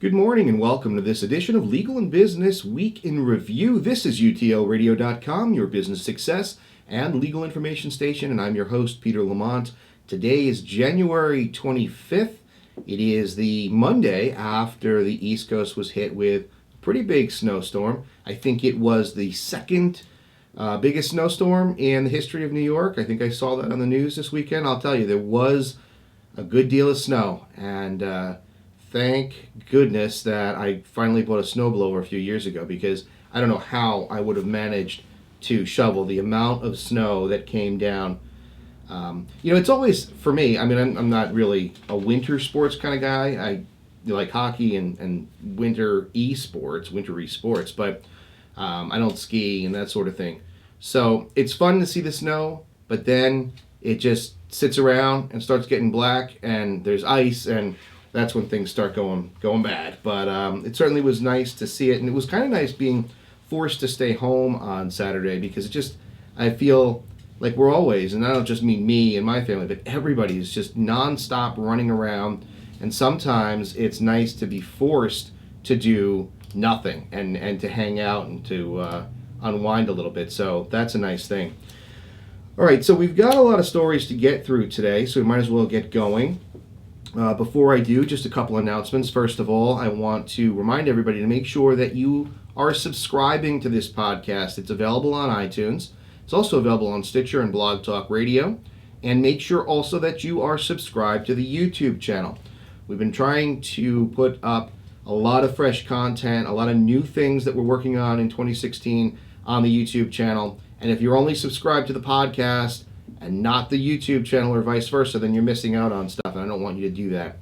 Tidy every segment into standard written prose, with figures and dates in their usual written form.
Good morning and welcome to this edition of Legal and Business Week in Review. This is utlradio.com, your business success and legal information station, and I'm your host, Peter Lamont. Today is January 25th. It is the Monday after the East Coast was hit with a pretty big snowstorm. I think it was the second biggest snowstorm in the history of New York. I think I saw that on the news this weekend. I'll tell you, there was a good deal of snow, and thank goodness that I finally bought a snowblower a few years ago, because I don't know how I would have managed to shovel the amount of snow that came down. It's always, for me, I'm not really a winter sports kind of guy. I like hockey and wintery sports, but I don't ski and that sort of thing. So it's fun to see the snow, but then it just sits around and starts getting black, and there's ice, and that's when things start going bad. But it certainly was nice to see it, and it was kind of nice being forced to stay home on Saturday, because I feel like we're always, and I don't just mean me and my family, but everybody is just nonstop running around, and sometimes it's nice to be forced to do nothing and to hang out and to unwind a little bit. So that's a nice thing. All right, so we've got a lot of stories to get through today, so we might as well get going. Before I do, just a couple announcements. First of all, I want to remind everybody to make sure that you are subscribing to this podcast. It's available on iTunes. It's also available on Stitcher and Blog Talk Radio. And make sure also that you are subscribed to the YouTube channel. We've been trying to put up a lot of fresh content, a lot of new things that we're working on in 2016 on the YouTube channel. And if you're only subscribed to the podcast and not the YouTube channel or vice versa, then you're missing out on stuff, and I don't want you to do that.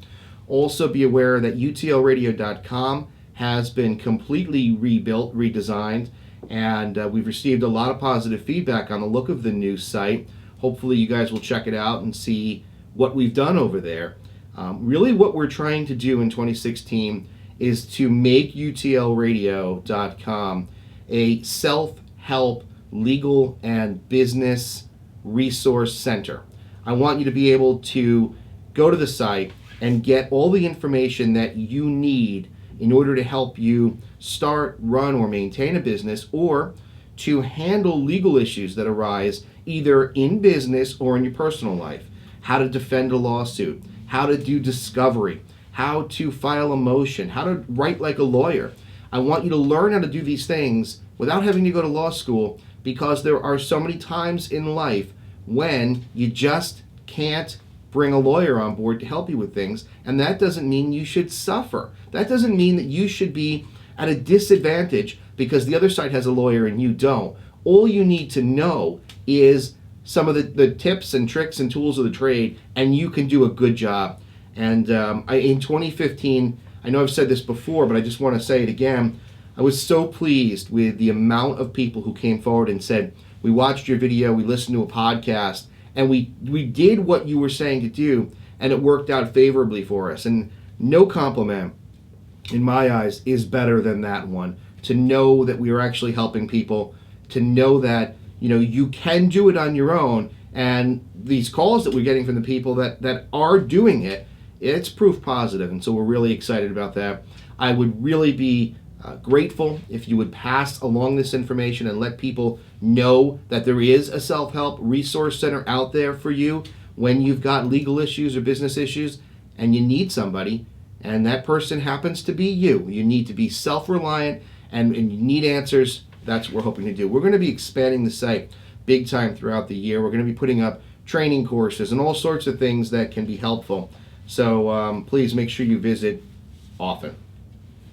Also be aware that utlradio.com has been completely rebuilt, redesigned, and we've received a lot of positive feedback on the look of the new site. Hopefully you guys will check it out and see what we've done over there. Really what we're trying to do in 2016 is to make utlradio.com a self-help legal and business resource center. I want you to be able to go to the site and get all the information that you need in order to help you start, run, or maintain a business, or to handle legal issues that arise either in business or in your personal life. How to defend a lawsuit, how to do discovery, how to file a motion, how to write like a lawyer. I want you to learn how to do these things without having to go to law school, because there are so many times in life when you just can't bring a lawyer on board to help you with things, and that doesn't mean you should suffer. That doesn't mean that you should be at a disadvantage because the other side has a lawyer and you don't. All you need to know is some of the tips and tricks and tools of the trade, and you can do a good job. And in 2015, I know I've said this before, but I just want to say it again, I was so pleased with the amount of people who came forward and said, we watched your video, we listened to a podcast, and we did what you were saying to do, and it worked out favorably for us. And no compliment, in my eyes, is better than that one. To know that we are actually helping people, to know that you can do it on your own, and these calls that we're getting from the people that are doing it, it's proof positive, and so we're really excited about that. I would really be grateful if you would pass along this information and let people know that there is a self-help resource center out there for you when you've got legal issues or business issues and you need somebody, and that person happens to be you. You need to be self-reliant and you need answers. That's what we're hoping to do. We're going to be expanding the site big time throughout the year. We're going to be putting up training courses and all sorts of things that can be helpful. So please make sure you visit often.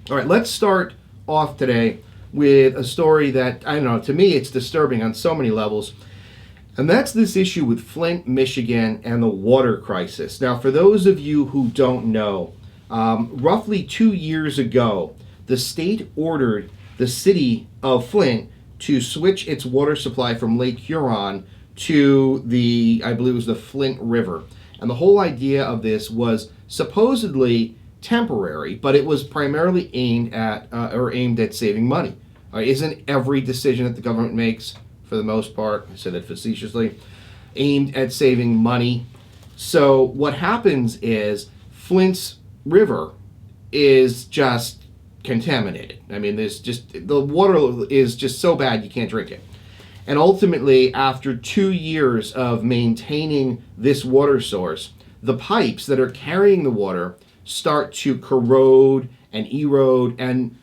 All right, let's start off today with a story that, I don't know, to me it's disturbing on so many levels, and that's this issue with Flint, Michigan, and the water crisis. Now, for those of you who don't know, roughly 2 years ago, the state ordered the city of Flint to switch its water supply from Lake Huron to I believe it was the Flint River. And the whole idea of this was supposedly temporary, but it was primarily aimed at saving money. Isn't every decision that the government makes, for the most part, I say that facetiously, aimed at saving money? So what happens is Flint's River is just contaminated. I mean, the water is just so bad you can't drink it. And ultimately, after 2 years of maintaining this water source, the pipes that are carrying the water start to corrode and erode, and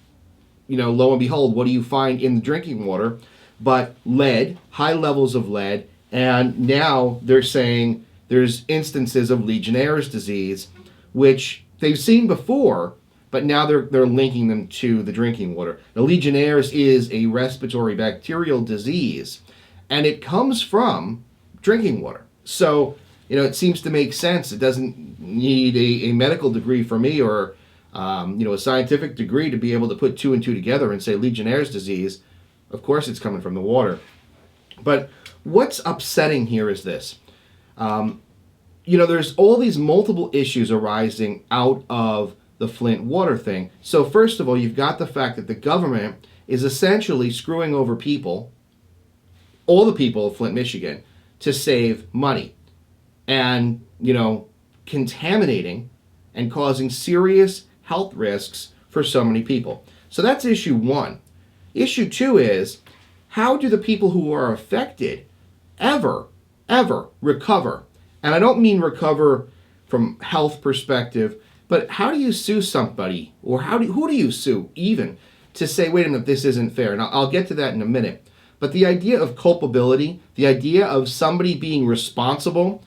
lo and behold, what do you find in the drinking water but lead, high levels of lead, and now they're saying there's instances of Legionnaire's disease, which they've seen before, but now they're linking them to the drinking water. Now, Legionnaire's is a respiratory bacterial disease, and it comes from drinking water. So, it seems to make sense. It doesn't need a medical degree for me, or a scientific degree to be able to put 2 and 2 together and say Legionnaire's disease. Of course it's coming from the water. But what's upsetting here is this. There's all these multiple issues arising out of the Flint water thing. So first of all, you've got the fact that the government is essentially screwing over people, all the people of Flint, Michigan, to save money. And, contaminating and causing serious health risks for so many people. So that's issue 1. Issue 2 is, how do the people who are affected ever recover? And I don't mean recover from health perspective, but how do you sue somebody, or who do you sue even, to say, wait a minute, this isn't fair? And I'll get to that in a minute. But the idea of culpability, the idea of somebody being responsible,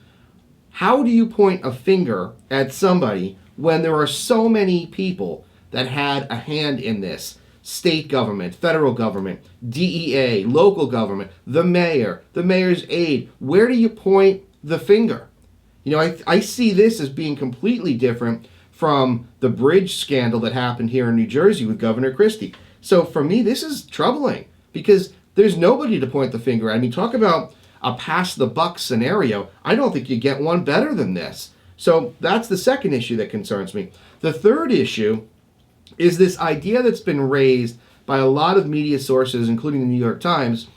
how do you point a finger at somebody when there are so many people that had a hand in this? State government, federal government, DEA, local government, the mayor, the mayor's aide. Where do you point the finger? I see this as being completely different from the bridge scandal that happened here in New Jersey with Governor Christie. So for me, this is troubling because there's nobody to point the finger at. I mean, talk about a pass the buck scenario. I don't think you get one better than this. So that's the second issue that concerns me. The third issue is this idea that's been raised by a lot of media sources, including the New York Times.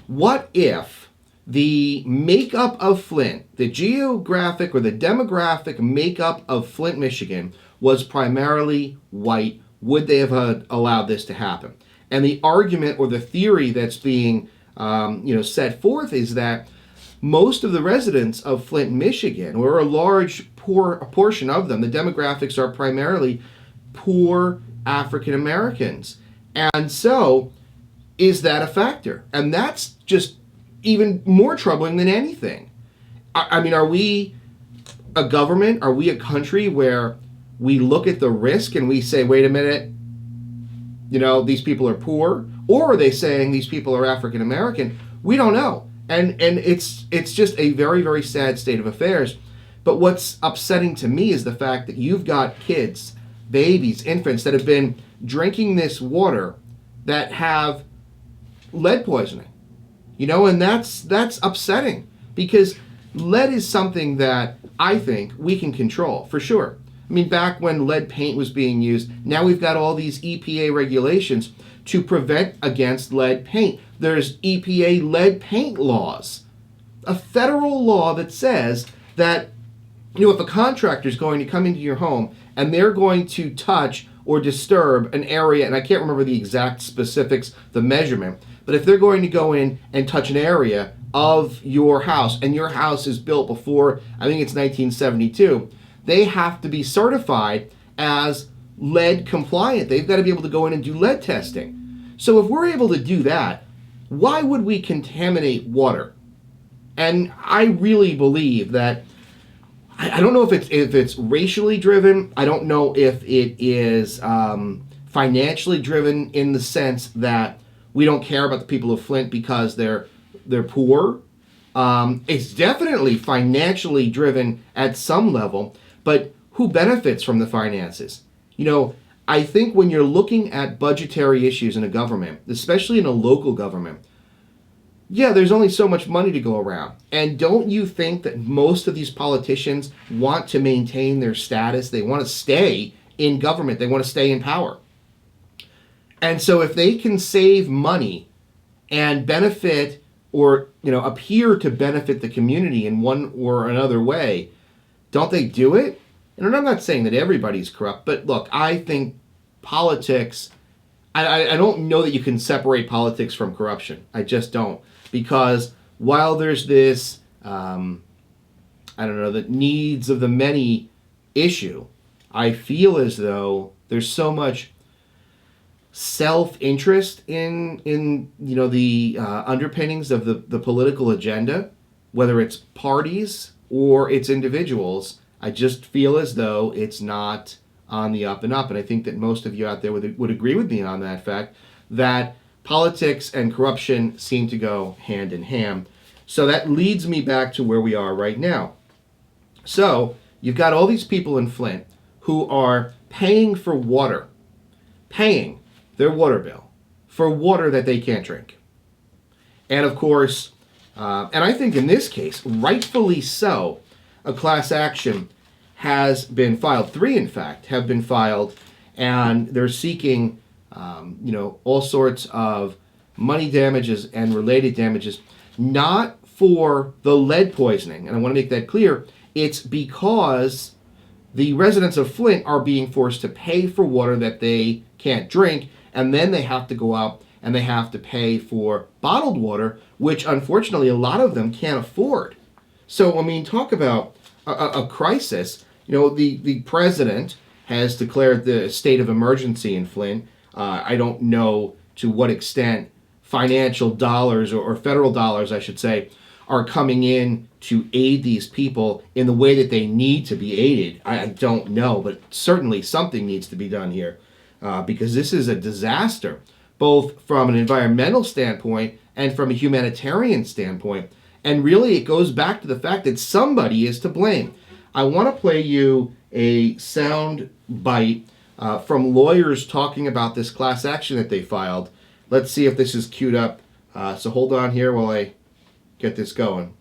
What if the makeup of Flint, the geographic or the demographic makeup of Flint, Michigan, was primarily white? Would they have allowed this to happen? And the argument or the theory that's being set forth is that most of the residents of Flint, Michigan, or a large portion of them, the demographics are primarily poor African Americans. And so, is that a factor? And that's just even more troubling than anything. I mean, are we a government? Are we a country where we look at the risk and we say, wait a minute, these people are poor? Or are they saying these people are African American? We don't know. And it's just a very, very sad state of affairs. But what's upsetting to me is the fact that you've got kids, babies, infants that have been drinking this water that have lead poisoning. And that's upsetting, because lead is something that I think we can control for sure. I mean, back when lead paint was being used, now we've got all these EPA regulations to prevent against lead paint. There's EPA lead paint laws, a federal law that says that, if a contractor is going to come into your home and they're going to touch or disturb an area, and I can't remember the exact specifics, the measurement, but if they're going to go in and touch an area of your house, and your house is built before, I think it's 1972, they have to be certified as lead compliant. They've got to be able to go in and do lead testing. So if we're able to do that, why would we contaminate water? And I really believe that, I don't know if it's racially driven. I don't know if it is financially driven, in the sense that we don't care about the people of Flint because they're poor. It's definitely financially driven at some level, but who benefits from the finances? I think when you're looking at budgetary issues in a government, especially in a local government, there's only so much money to go around. And don't you think that most of these politicians want to maintain their status? They want to stay in government. They want to stay in power. And so if they can save money and benefit, or appear to benefit the community in one or another way, don't they do it? And I'm not saying that everybody's corrupt, but look, I think politics, I don't know that you can separate politics from corruption. I just don't. Because while there's this, I don't know, the needs of the many issue, I feel as though there's so much self-interest in the underpinnings of the political agenda, whether it's parties or it's individuals. I just feel as though it's not on the up and up, and I think that most of you out there would agree with me on that fact, that politics and corruption seem to go hand in hand. So that leads me back to where we are right now. So you've got all these people in Flint who are paying for water, paying their water bill for water that they can't drink. And of course, and I think in this case, rightfully so, a class action has been filed. 3, in fact, have been filed, and they're seeking, all sorts of money damages and related damages, not for the lead poisoning. And I want to make that clear. It's because the residents of Flint are being forced to pay for water that they can't drink, and then they have to go out and they have to pay for bottled water, which unfortunately a lot of them can't afford. So, I mean, talk about a crisis. The president has declared the state of emergency in Flint. I don't know to what extent financial dollars, or federal dollars, I should say, are coming in to aid these people in the way that they need to be aided. I don't know, but certainly something needs to be done here, because this is a disaster, both from an environmental standpoint and from a humanitarian standpoint. And really, it goes back to the fact that somebody is to blame. I want to play you a sound bite from lawyers talking about this class action that they filed. Let's see if this is queued up. So hold on here while I get this going.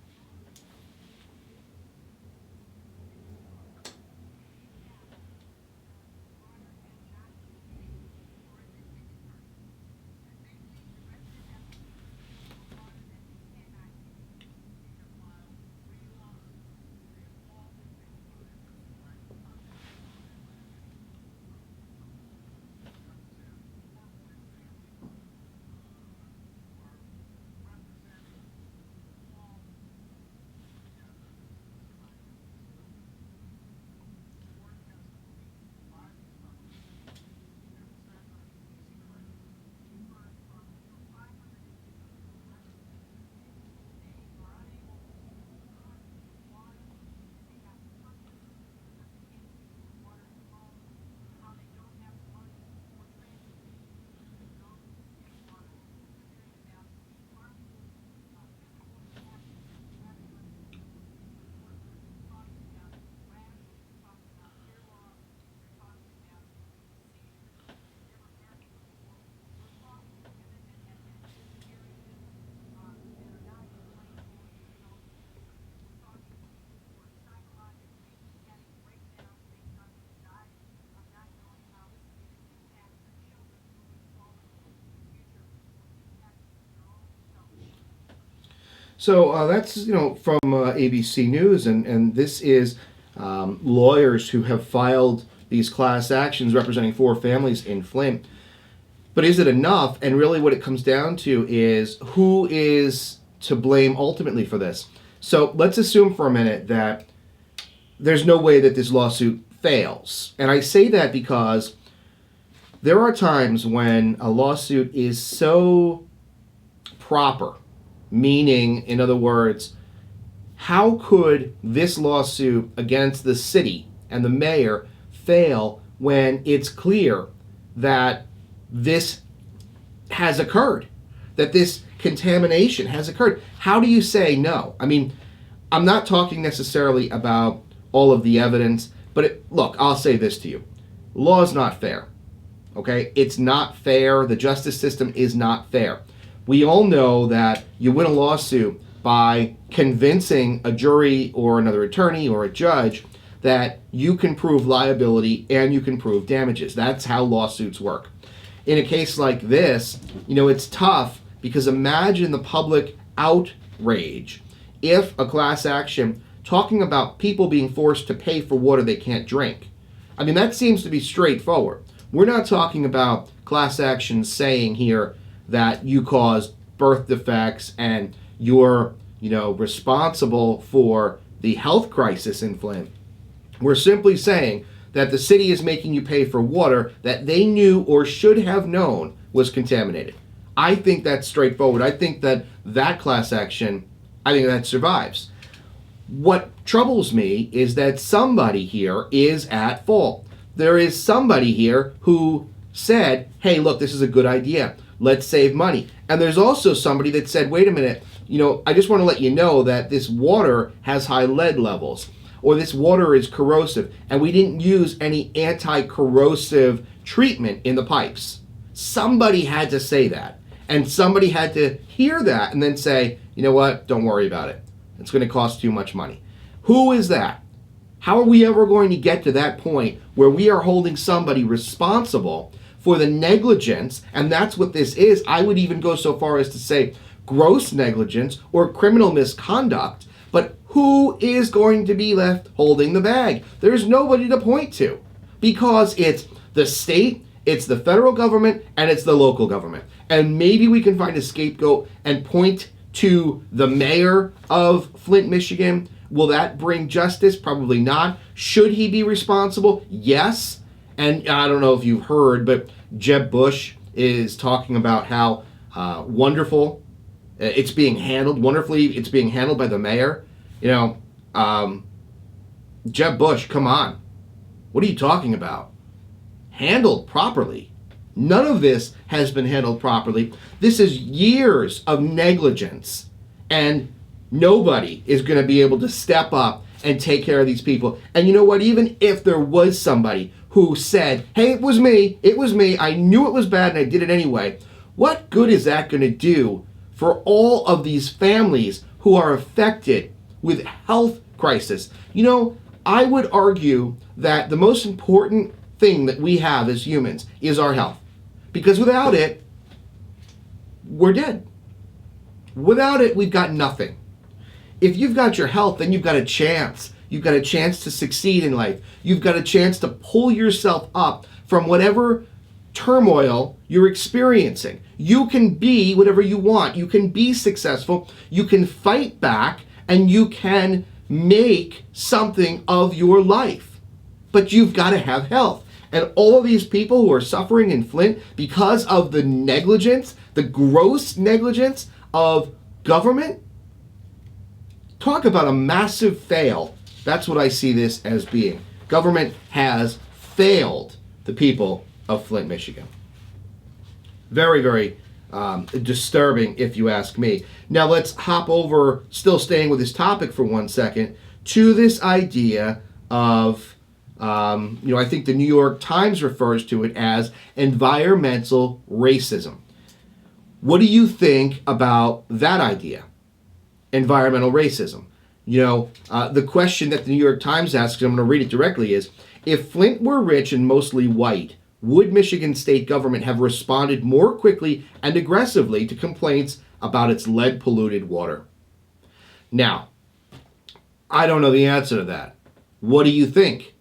So that's from ABC News, and this is lawyers who have filed these class actions representing 4 families in Flint. But is it enough? And really, what it comes down to is who is to blame ultimately for this. So let's assume for a minute that there's no way that this lawsuit fails, and I say that because there are times when a lawsuit is so proper. Meaning, in other words, how could this lawsuit against the city and the mayor fail when it's clear that this has occurred, that this contamination has occurred? How do you say no? I mean, I'm not talking necessarily about all of the evidence, but look, I'll say this to you. Law is not fair, okay? It's not fair. The justice system is not fair. We all know that you win a lawsuit by convincing a jury or another attorney or a judge that you can prove liability and you can prove damages. That's how lawsuits work. In a case like this, it's tough because imagine the public outrage if a class action talking about people being forced to pay for water they can't drink. I mean, that seems to be straightforward. We're not talking about class actions saying here that you caused birth defects and you're, responsible for the health crisis in Flint. We're simply saying that the city is making you pay for water that they knew or should have known was contaminated. I think that's straightforward. I think that class action, I think that survives. What troubles me is that somebody here is at fault. There is somebody here who said, hey, look, this is a good idea. Let's save money. And there's also somebody that said, wait a minute, I just want to let you know that this water has high lead levels, or this water is corrosive, and we didn't use any anti-corrosive treatment in the pipes. Somebody had to say that, and somebody had to hear that and then say, you know what, don't worry about it. It's going to cost too much money. Who is that? How are we ever going to get to that point where we are holding somebody responsible for the negligence, and that's what this is. I would even go so far as to say gross negligence or criminal misconduct, but who is going to be left holding the bag? There's nobody to point to, because it's the state, it's the federal government, and it's the local government. And maybe we can find a scapegoat and point to the mayor of Flint, Michigan. Will that bring justice? Probably not. Should he be responsible? Yes. And I don't know if you've heard, but Jeb Bush is talking about how wonderful it's being handled. Wonderfully, it's being handled by the mayor. Jeb Bush, come on. What are you talking about? Handled properly. None of this has been handled properly. This is years of negligence, and nobody is going to be able to step up and take care of these people. And you know what? Even if there was somebody who said, hey, it was me, I knew it was bad and I did it anyway, what good is that going to do for all of these families who are affected with health crisis? I would argue that the most important thing that we have as humans is our health. Because without it, we're dead. Without it, we've got nothing. If you've got your health, then you've got a chance. You've got a chance to succeed in life. You've got a chance to pull yourself up from whatever turmoil you're experiencing. You can be whatever you want. You can be successful. You can fight back, and you can make something of your life. But you've got to have health. And all of these people who are suffering in Flint because of the negligence, the gross negligence of government, talk about a massive fail. That's what I see this as being. Government has failed the people of Flint, Michigan. Very, very disturbing, if you ask me. Now let's hop over, still staying with this topic for 1 second, to this idea of, I think the New York Times refers to it as environmental racism. What do you think about that idea? Environmental racism. The question that the New York Times asks, and I'm going to read it directly, is, if Flint were rich and mostly white, would Michigan state government have responded more quickly and aggressively to complaints about its lead-polluted water? Now, I don't know the answer to that. What do you think?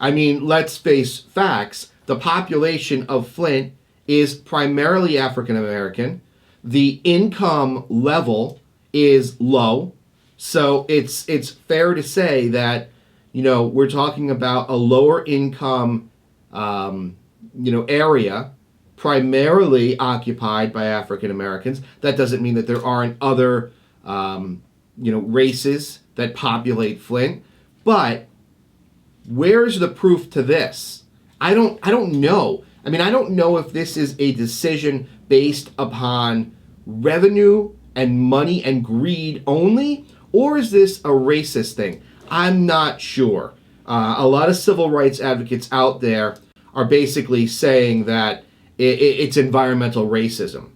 I mean, let's face facts. The population of Flint is primarily African American. The income level is low. So it's fair to say that, we're talking about a lower income, area primarily occupied by African Americans. That doesn't mean that there aren't other, races that populate Flint. But where's the proof to this? I don't know. I mean, I don't know if this is a decision based upon revenue and money and greed only, or is this a racist thing? I'm not sure. A lot of civil rights advocates out there are basically saying that it's environmental racism.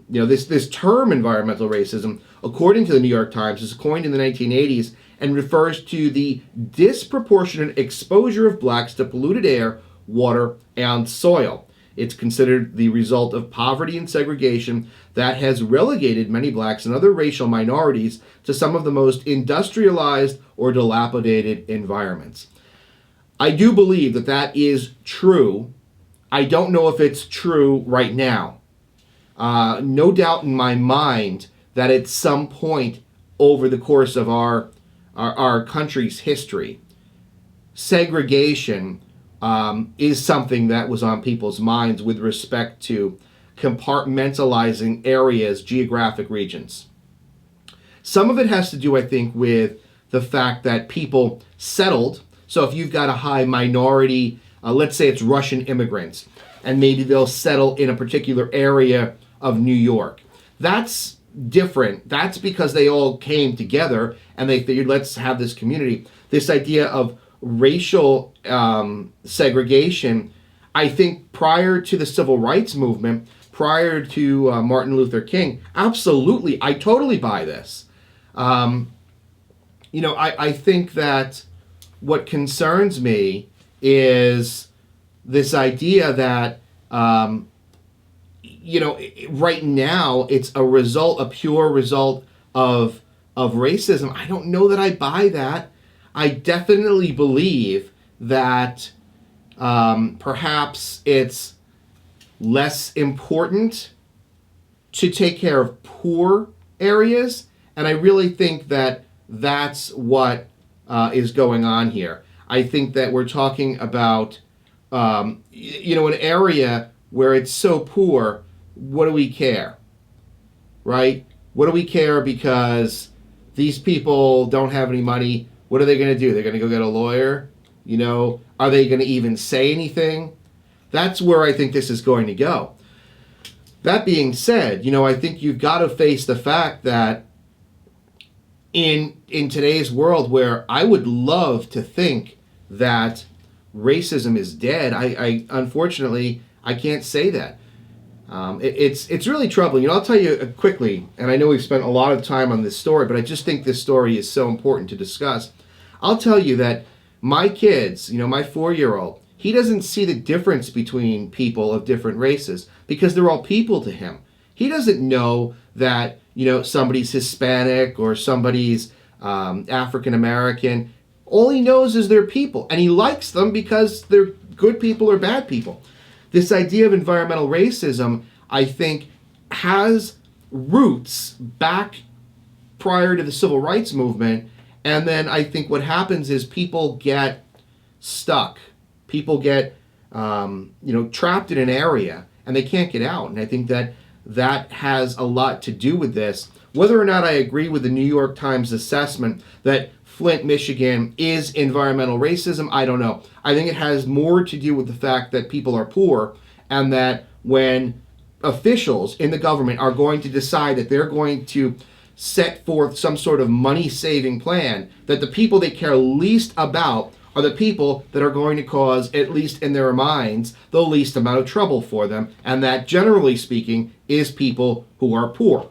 This term environmental racism, according to the New York Times, was coined in the 1980s and refers to the disproportionate exposure of blacks to polluted air, water, and soil. It's considered the result of poverty and segregation that has relegated many blacks and other racial minorities to some of the most industrialized or dilapidated environments. I do believe that that is true. I don't know if it's true right now. No doubt in my mind that at some point over the course of our country's history, segregation is something that was on people's minds with respect to compartmentalizing areas, geographic regions. Some of it has to do, I think, with the fact that people settled. So if you've got a high minority, let's say it's Russian immigrants, and maybe they'll settle in a particular area of New York. That's different. That's because they all came together and they figured, let's have this community. This idea of racial segregation, I think prior to the Civil Rights Movement, prior to Martin Luther King, absolutely, I totally buy this. I think that what concerns me is this idea that, right now it's a pure result of racism. I don't know that I buy that. I definitely believe that perhaps it's less important to take care of poor areas, and I really think that that's what is going on here. I think that we're talking about, an area where it's so poor, what do we care, right? What do we care because these people don't have any money? What are they going to do? They're going to go get a lawyer? Are they going to even say anything? That's where I think this is going to go. That being said, I think you've got to face the fact that in today's world, where I would love to think that racism is dead, I unfortunately I can't say that. It's really troubling. I'll tell you quickly, and I know we've spent a lot of time on this story, but I just think this story is so important to discuss. I'll tell you that my kids, my 4-year-old, he doesn't see the difference between people of different races because they're all people to him. He doesn't know that, somebody's Hispanic or somebody's African American. All he knows is they're people, and he likes them because they're good people or bad people. This idea of environmental racism, I think, has roots back prior to the Civil Rights Movement, and then I think what happens is people get stuck. People get, trapped in an area, and they can't get out. And I think that has a lot to do with this. Whether or not I agree with the New York Times assessment that Flint, Michigan is environmental racism, I don't know. I think it has more to do with the fact that people are poor, and that when officials in the government are going to decide that they're going to set forth some sort of money-saving plan, that the people they care least about are the people that are going to cause, at least in their minds, the least amount of trouble for them, and that, generally speaking, is people who are poor.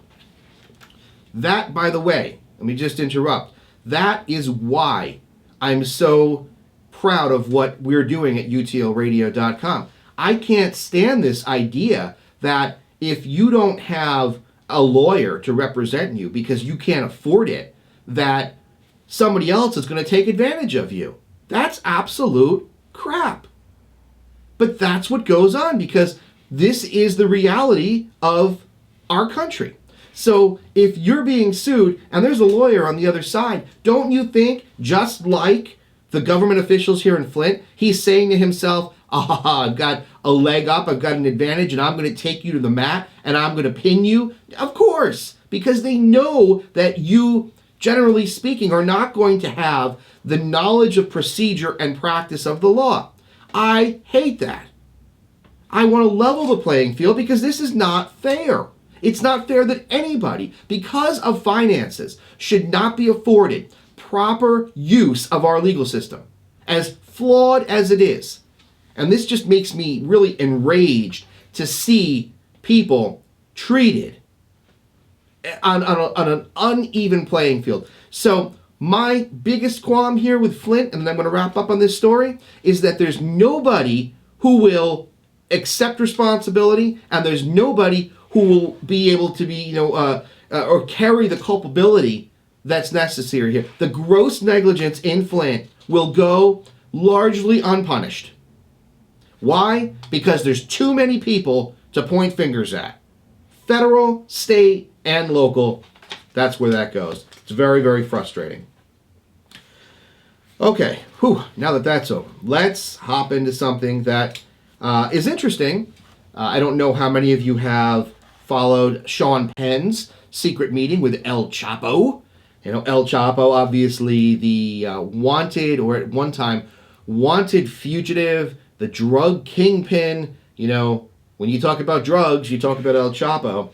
That, by the way, let me just interrupt, that is why I'm so proud of what we're doing at utlradio.com. I can't stand this idea that if you don't have a lawyer to represent you because you can't afford it, that somebody else is going to take advantage of you. That's absolute crap. But that's what goes on because this is the reality of our country. So if you're being sued and there's a lawyer on the other side, don't you think, just like the government officials here in Flint, he's saying to himself, I've got a leg up, I've got an advantage, and I'm going to take you to the mat, and I'm going to pin you? Of course, because they know that you, generally speaking, are not going to have the knowledge of procedure and practice of the law. I hate that. I want to level the playing field because this is not fair. It's not fair that anybody, because of finances, should not be afforded proper use of our legal system, as flawed as it is. And this just makes me really enraged to see people treated on an uneven playing field. So my biggest qualm here with Flint, and then I'm going to wrap up on this story, is that there's nobody who will accept responsibility, and there's nobody who will be able to be, or carry the culpability that's necessary here. The gross negligence in Flint will go largely unpunished. Why? Because there's too many people to point fingers at. Federal, state, and local. That's where that goes. It's very, very frustrating. Okay, now that that's over, let's hop into something that is interesting. I don't know how many of you have followed Sean Penn's secret meeting with El Chapo. El Chapo, obviously the wanted, or at one time, wanted fugitive, the drug kingpin. When you talk about drugs, you talk about El Chapo.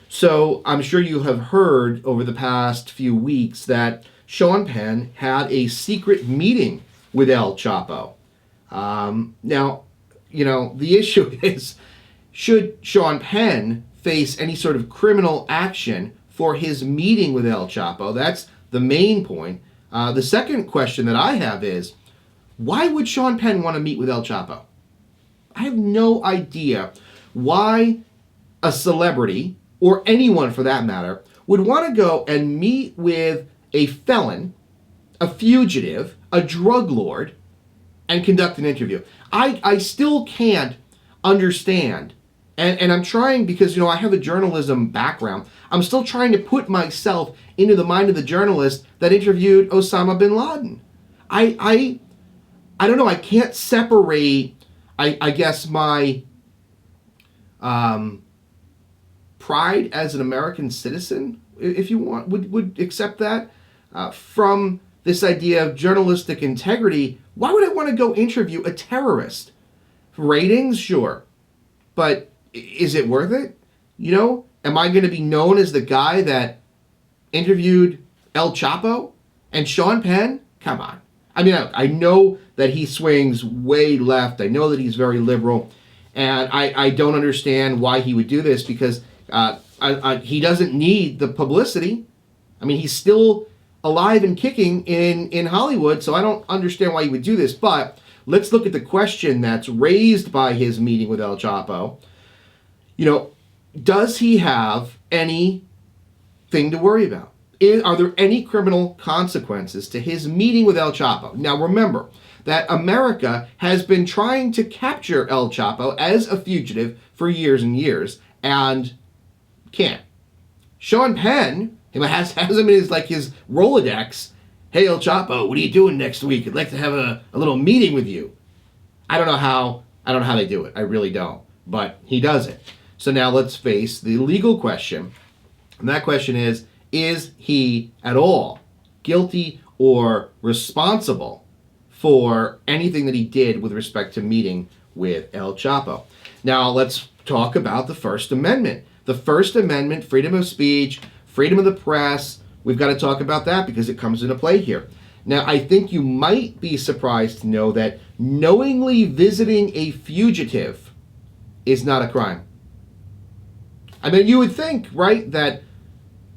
So I'm sure you have heard over the past few weeks that Sean Penn had a secret meeting with El Chapo. Now, the issue is, should Sean Penn face any sort of criminal action for his meeting with El Chapo? That's the main point. The second question that I have is, why would Sean Penn want to meet with El Chapo? I have no idea why a celebrity, or anyone for that matter, would want to go and meet with a felon, a fugitive, a drug lord, and conduct an interview. I still can't understand, and I'm trying, because I have a journalism background, I'm still trying to put myself into the mind of the journalist that interviewed Osama bin Laden. I don't know, I can't separate, I guess, my pride as an American citizen, if you want, would accept that, from this idea of journalistic integrity. Why would I want to go interview a terrorist? Ratings, sure. But is it worth it? Am I going to be known as the guy that interviewed El Chapo? And Sean Penn? Come on. I mean, I know that he swings way left. I know that he's very liberal. And I don't understand why he would do this, because he doesn't need the publicity. I mean, he's still alive and kicking in Hollywood, so I don't understand why he would do this. But let's look at the question that's raised by his meeting with El Chapo. Does he have anything to worry about? Are there any criminal consequences to his meeting with El Chapo? Now remember that America has been trying to capture El Chapo as a fugitive for years and years, and can't. Sean Penn has him in his Rolodex. Hey, El Chapo, what are you doing next week? I'd like to have a little meeting with you. I don't know how they do it. I really don't. But he does it. So now let's face the legal question. And that question is he at all guilty or responsible for anything that he did with respect to meeting with El Chapo? Now let's talk about the First Amendment. The First Amendment, freedom of speech, freedom of the press, we've got to talk about that because it comes into play here. Now, I think you might be surprised to know that knowingly visiting a fugitive is not a crime. I mean, you would think, right, that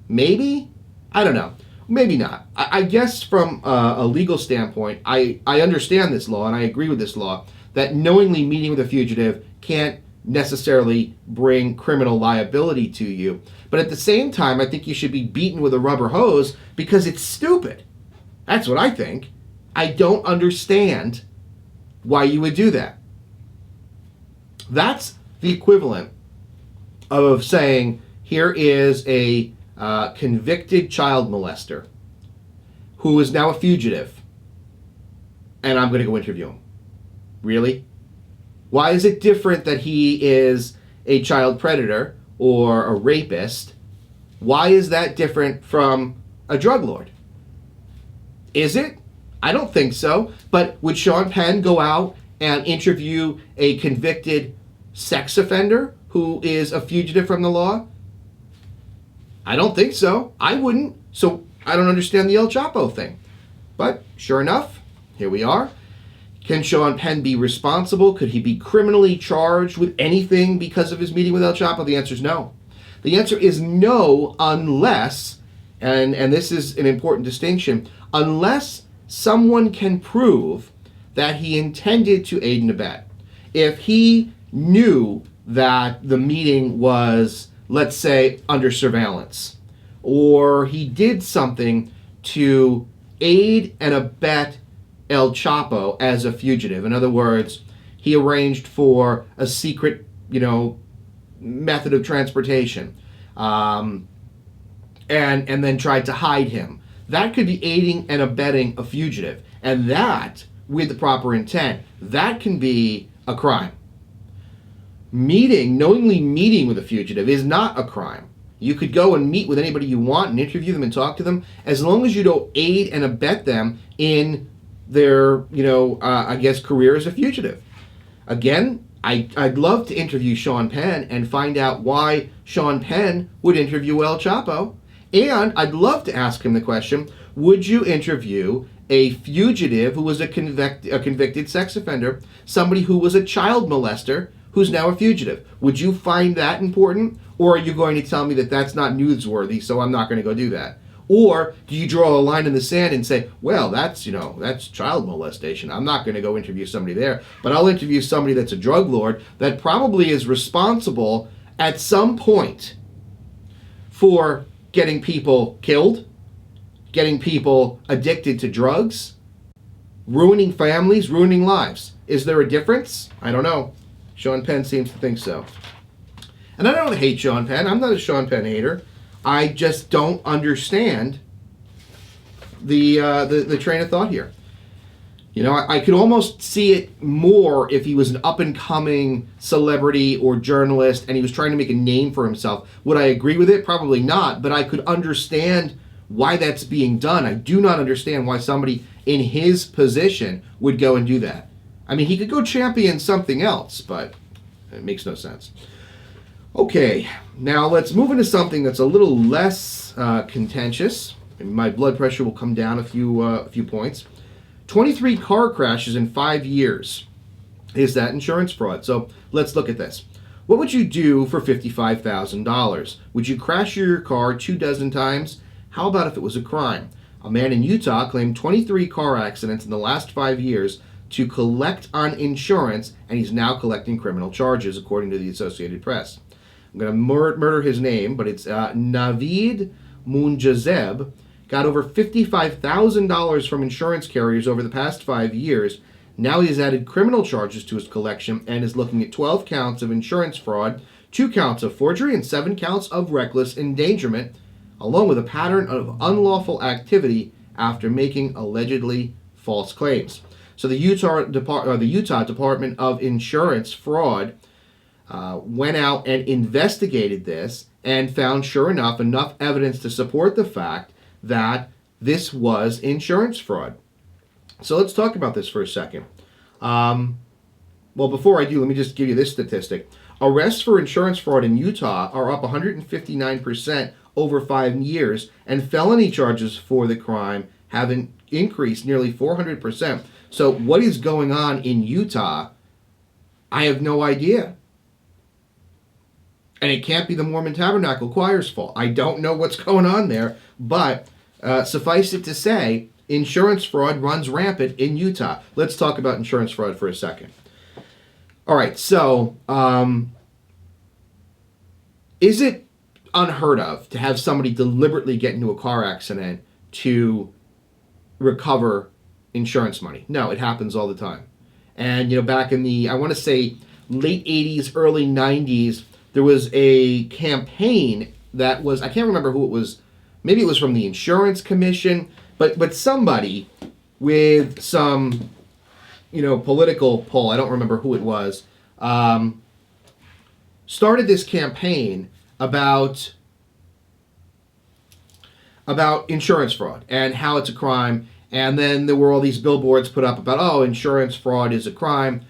maybe, I don't know, maybe not. I guess from a legal standpoint, I understand this law and I agree with this law, that knowingly meeting with a fugitive can't necessarily bring criminal liability to you. But at the same time, I think you should be beaten with a rubber hose because it's stupid. That's what I think. I don't understand why you would do that. That's the equivalent of saying, here is a convicted child molester who is now a fugitive, and I'm going to go interview him. Really? Why is it different that he is a child predator or a rapist? Why is that different from a drug lord? Is it? I don't think so. But would Sean Penn go out and interview a convicted sex offender who is a fugitive from the law? I don't think so. I wouldn't. So I don't understand the El Chapo thing. But sure enough, here we are. Can Sean Penn be responsible? Could he be criminally charged with anything because of his meeting with El Chapo? The answer is no. The answer is no unless, and this is an important distinction, unless someone can prove that he intended to aid and abet. If he knew that the meeting was let's say, under surveillance, or he did something to aid and abet El Chapo as a fugitive. In other words, he arranged for a secret, method of transportation, and then tried to hide him. That could be aiding and abetting a fugitive, and that, with the proper intent, that can be a crime. Knowingly meeting with a fugitive is not a crime. You could go and meet with anybody you want and interview them and talk to them, as long as you don't aid and abet them in their, career as a fugitive. Again, I'd love to interview Sean Penn and find out why Sean Penn would interview El Chapo. And I'd love to ask him the question, would you interview a fugitive who was a convicted sex offender, somebody who was a child molester who's now a fugitive? Would you find that important? Or are you going to tell me that that's not newsworthy, so I'm not going to go do that? Or do you draw a line in the sand and say, well, that's child molestation. I'm not going to go interview somebody there, but I'll interview somebody that's a drug lord that probably is responsible at some point for getting people killed, getting people addicted to drugs, ruining families, ruining lives. Is there a difference? I don't know. Sean Penn seems to think so. And I don't hate Sean Penn. I'm not a Sean Penn hater. I just don't understand the train of thought here. I could almost see it more if he was an up-and-coming celebrity or journalist and he was trying to make a name for himself. Would I agree with it? Probably not, but I could understand why that's being done. I do not understand why somebody in his position would go and do that. I mean, he could go champion something else, but it makes no sense. Okay, now let's move into something that's a little less contentious. My blood pressure will come down a few points. 23 car crashes in 5 years. Is that insurance fraud? So let's look at this. What would you do for $55,000? Would you crash your car 24 times? How about if it was a crime? A man in Utah claimed 23 car accidents in the last 5 years to collect on insurance, and he's now collecting criminal charges, according to the Associated Press. I'm going to murder his name, but it's Navid Munjazeb. Got over $55,000 from insurance carriers over the past 5 years. Now he has added criminal charges to his collection and is looking at 12 counts of insurance fraud, 2 counts of forgery, and 7 counts of reckless endangerment, along with a pattern of unlawful activity after making allegedly false claims. So the Utah Department of Insurance Fraud went out and investigated this and found, sure enough evidence to support the fact that this was insurance fraud. So let's talk about this for a second. Well, before I do, let me just give you this statistic. Arrests for insurance fraud in Utah are up 159% over 5 years, and felony charges for the crime have increased nearly 400%. So what is going on in Utah? I have no idea. And it can't be the Mormon Tabernacle Choir's fault. I don't know what's going on there, but suffice it to say, insurance fraud runs rampant in Utah. Let's talk about insurance fraud for a second. All right, so is it unheard of to have somebody deliberately get into a car accident to recover insurance money? No, it happens all the time. And, back in the, I want to say, late 80s, early 90s, there was a campaign that was, I can't remember who it was, maybe it was from the Insurance Commission, but somebody with some, political pull, I don't remember who it was, started this campaign about insurance fraud and how it's a crime. And then there were all these billboards put up about, insurance fraud is a crime.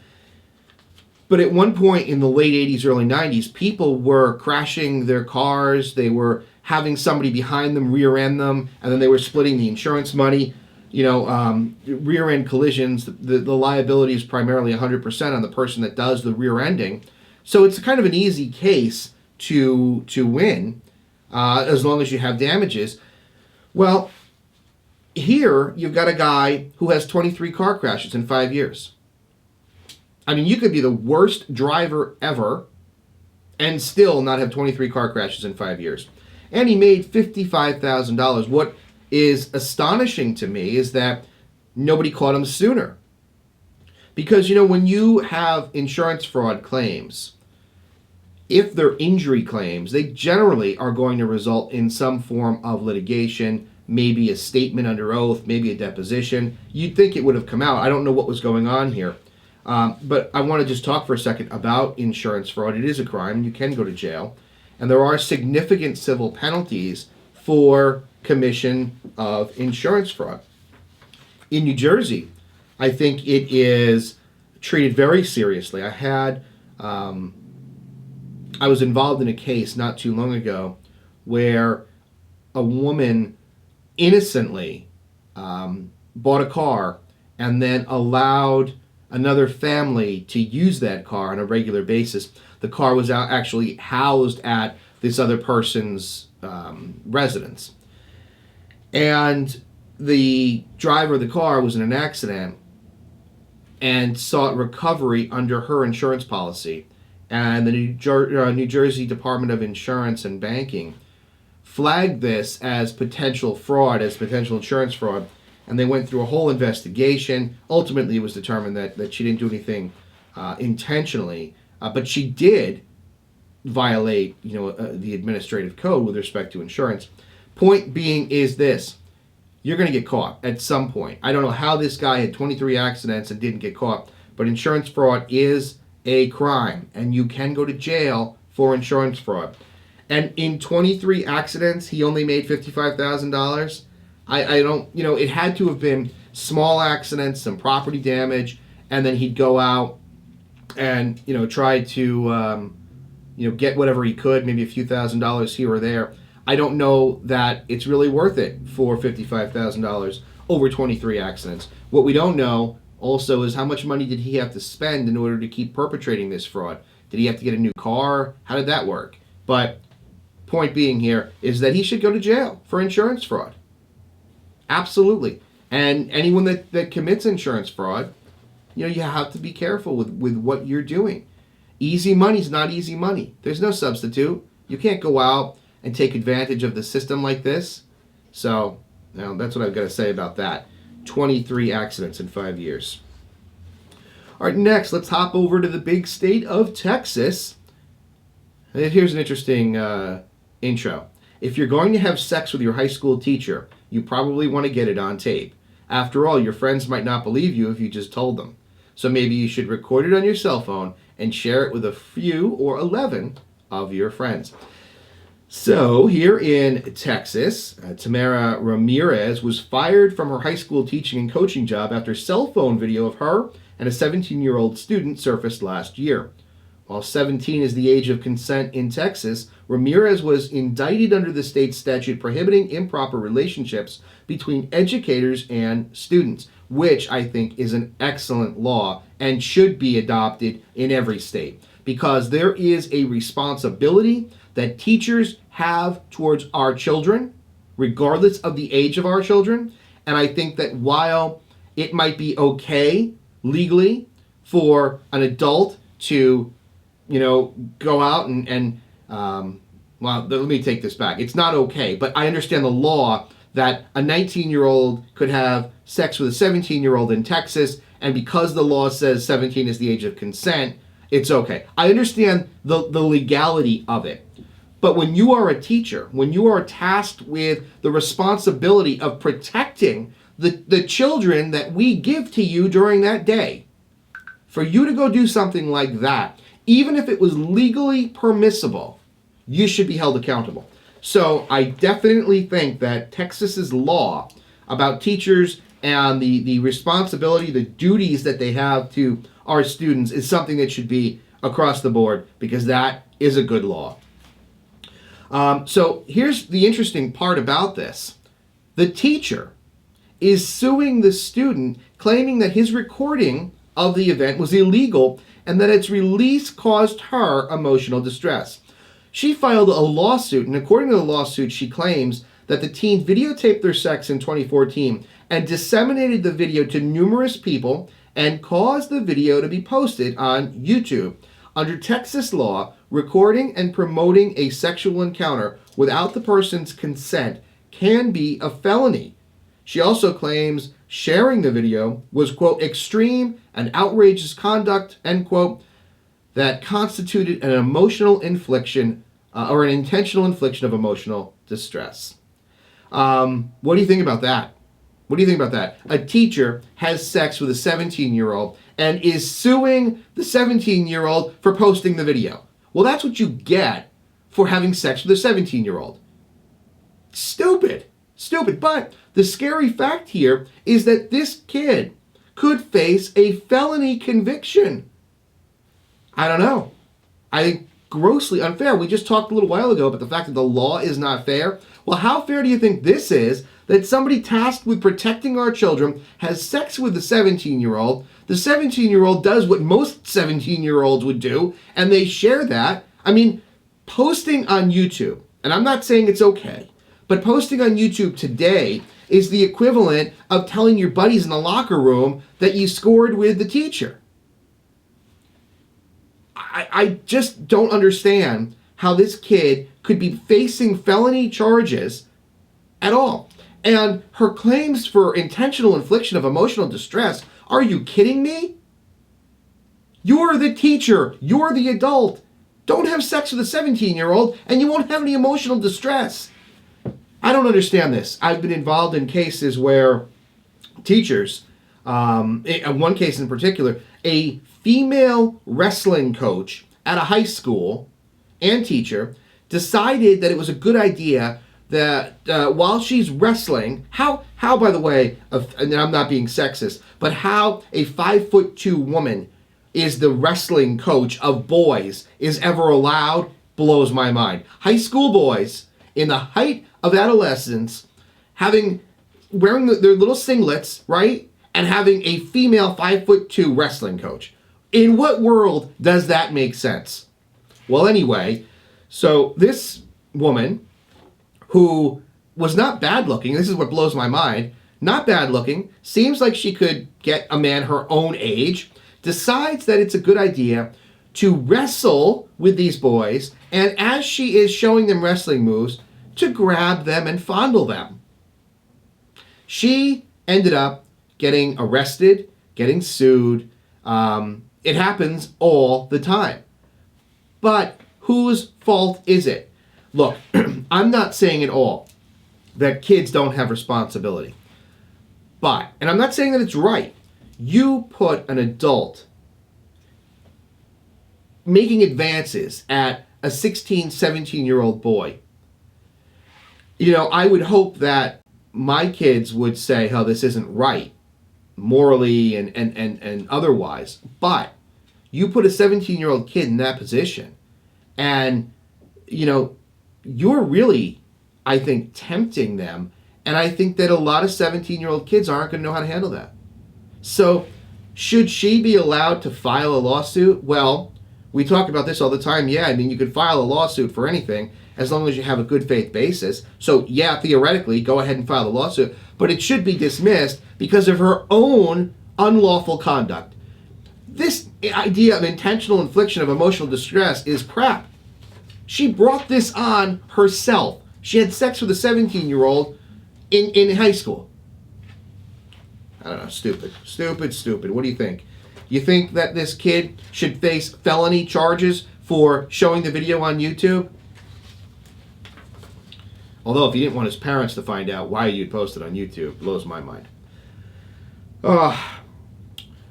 But at one point in the late 80s, early 90s, people were crashing their cars. They were having somebody behind them rear end them, and then they were splitting the insurance money. Rear end collisions, the liability is primarily 100% on the person that does the rear ending. So it's kind of an easy case to win as long as you have damages. Well, here you've got a guy who has 23 car crashes in 5 years. I mean, you could be the worst driver ever, and still not have 23 car crashes in 5 years. And he made $55,000. What is astonishing to me is that nobody caught him sooner. Because, when you have insurance fraud claims, if they're injury claims, they generally are going to result in some form of litigation, maybe a statement under oath, maybe a deposition. You'd think it would have come out. I don't know what was going on here. But I want to just talk for a second about insurance fraud. It is a crime. You can go to jail. And there are significant civil penalties for commission of insurance fraud. In New Jersey, I think it is treated very seriously. I was involved in a case not too long ago where a woman innocently bought a car and then allowed another family to use that car on a regular basis. The car was actually housed at this other person's residence. And the driver of the car was in an accident and sought recovery under her insurance policy. And the New Jersey Department of Insurance and Banking flagged this as potential fraud, as potential insurance fraud, and they went through a whole investigation. Ultimately, it was determined that she didn't do anything intentionally, but she did violate, the administrative code with respect to insurance. Point being is this: you're going to get caught at some point. I don't know how this guy had 23 accidents and didn't get caught, but insurance fraud is a crime, and you can go to jail for insurance fraud. And in 23 accidents, he only made $55,000. I don't, it had to have been small accidents, some property damage, and then he'd go out and, try to, get whatever he could, maybe a few $1,000s here or there. I don't know that it's really worth it for $55,000 over 23 accidents. What we don't know also is how much money did he have to spend in order to keep perpetrating this fraud? Did he have to get a new car? How did that work? But point being here is that he should go to jail for insurance fraud. Absolutely. And anyone that commits insurance fraud, you have to be careful with what you're doing. Easy money's not easy money. There's no substitute. You can't go out and take advantage of the system like this. So, that's what I've got to say about that. 23 accidents in 5 years. All right, next, let's hop over to the big state of Texas. And here's an interesting intro. If you're going to have sex with your high school teacher, you probably want to get it on tape. After all, your friends might not believe you if you just told them. So maybe you should record it on your cell phone and share it with a few or 11 of your friends. So here in Texas, Tamara Ramirez was fired from her high school teaching and coaching job after cell phone video of her and a 17-year-old student surfaced last year. While 17 is the age of consent in Texas, Ramirez was indicted under the state's statute prohibiting improper relationships between educators and students, which I think is an excellent law and should be adopted in every state, because there is a responsibility that teachers have towards our children, regardless of the age of our children. And I think that while it might be okay legally for an adult to, go out and well, let me take this back. It's not okay, but I understand the law that a 19-year-old could have sex with a 17-year-old in Texas, and because the law says 17 is the age of consent, it's okay. I understand the legality of it. But when you are a teacher, when you are tasked with the responsibility of protecting the children that we give to you during that day, for you to go do something like that, even if it was legally permissible, you should be held accountable. So I definitely think that Texas's law about teachers and the responsibility, the duties that they have to our students is something that should be across the board, because that is a good law. So here's the interesting part about this. The teacher is suing the student, claiming that his recording of the event was illegal and that its release caused her emotional distress. She filed a lawsuit, and according to the lawsuit, she claims that the teen videotaped their sex in 2014 and disseminated the video to numerous people and caused the video to be posted on YouTube. Under Texas law, recording and promoting a sexual encounter without the person's consent can be a felony. She also claims sharing the video was, quote, extreme and outrageous conduct, end quote, that constituted an emotional infliction or an intentional infliction of emotional distress. What do you think about that? What do you think about that? A teacher has sex with a 17-year-old and is suing the 17-year-old for posting the video. Well, that's what you get for having sex with a 17-year-old. Stupid. Stupid. But the scary fact here is that this kid could face a felony conviction. I don't know. I think grossly unfair. We just talked a little while ago about the fact that the law is not fair. Well, how fair do you think this is that somebody tasked with protecting our children has sex with the 17-year-old? The 17-year-old does what most 17-year-olds would do, and they share that. I mean, posting on YouTube, and I'm not saying it's okay, but posting on YouTube today is the equivalent of telling your buddies in the locker room that you scored with the teacher. I just don't understand how this kid could be facing felony charges at all. And her claims for intentional infliction of emotional distress, are you kidding me? You're the teacher. You're the adult. Don't have sex with a 17-year-old and you won't have any emotional distress. I don't understand this. I've been involved in cases where teachers, in one case in particular, a female wrestling coach at a high school and teacher decided that it was a good idea that while she's wrestling, how by the way, and I'm not being sexist, but how a 5'2" woman is the wrestling coach of boys is ever allowed blows my mind. High school boys in the height of adolescence wearing their little singlets, right? And having a female 5'2" wrestling coach. In what world does that make sense? Well, anyway, so this woman who was not bad looking, this is what blows my mind, not bad looking, seems like she could get a man her own age, decides that it's a good idea to wrestle with these boys, and as she is showing them wrestling moves, to grab them and fondle them. She ended up getting arrested, getting sued. It happens all the time. But whose fault is it? Look, I'm not saying at all that kids don't have responsibility. But, and I'm not saying that it's right, you put an adult making advances at a 16, 17-year-old boy. You know, I would hope that my kids would say, oh, this isn't right, morally and otherwise. But you put a 17-year-old kid in that position, and, you know, you're really, I think, tempting them. And I think that a lot of 17-year-old kids aren't going to know how to handle that. So, should she be allowed to file a lawsuit? Well, we talk about this all the time. Yeah, I mean, you could file a lawsuit for anything as long as you have a good faith basis. So, yeah, theoretically, go ahead and file the lawsuit. But it should be dismissed because of her own unlawful conduct. This idea of intentional infliction of emotional distress is crap. She brought this on herself. She had sex with a 17-year-old in high school. I don't know, stupid. What do you think? You think that this kid should face felony charges for showing the video on YouTube? Although if he didn't want his parents to find out why you'd post it on YouTube, blows my mind.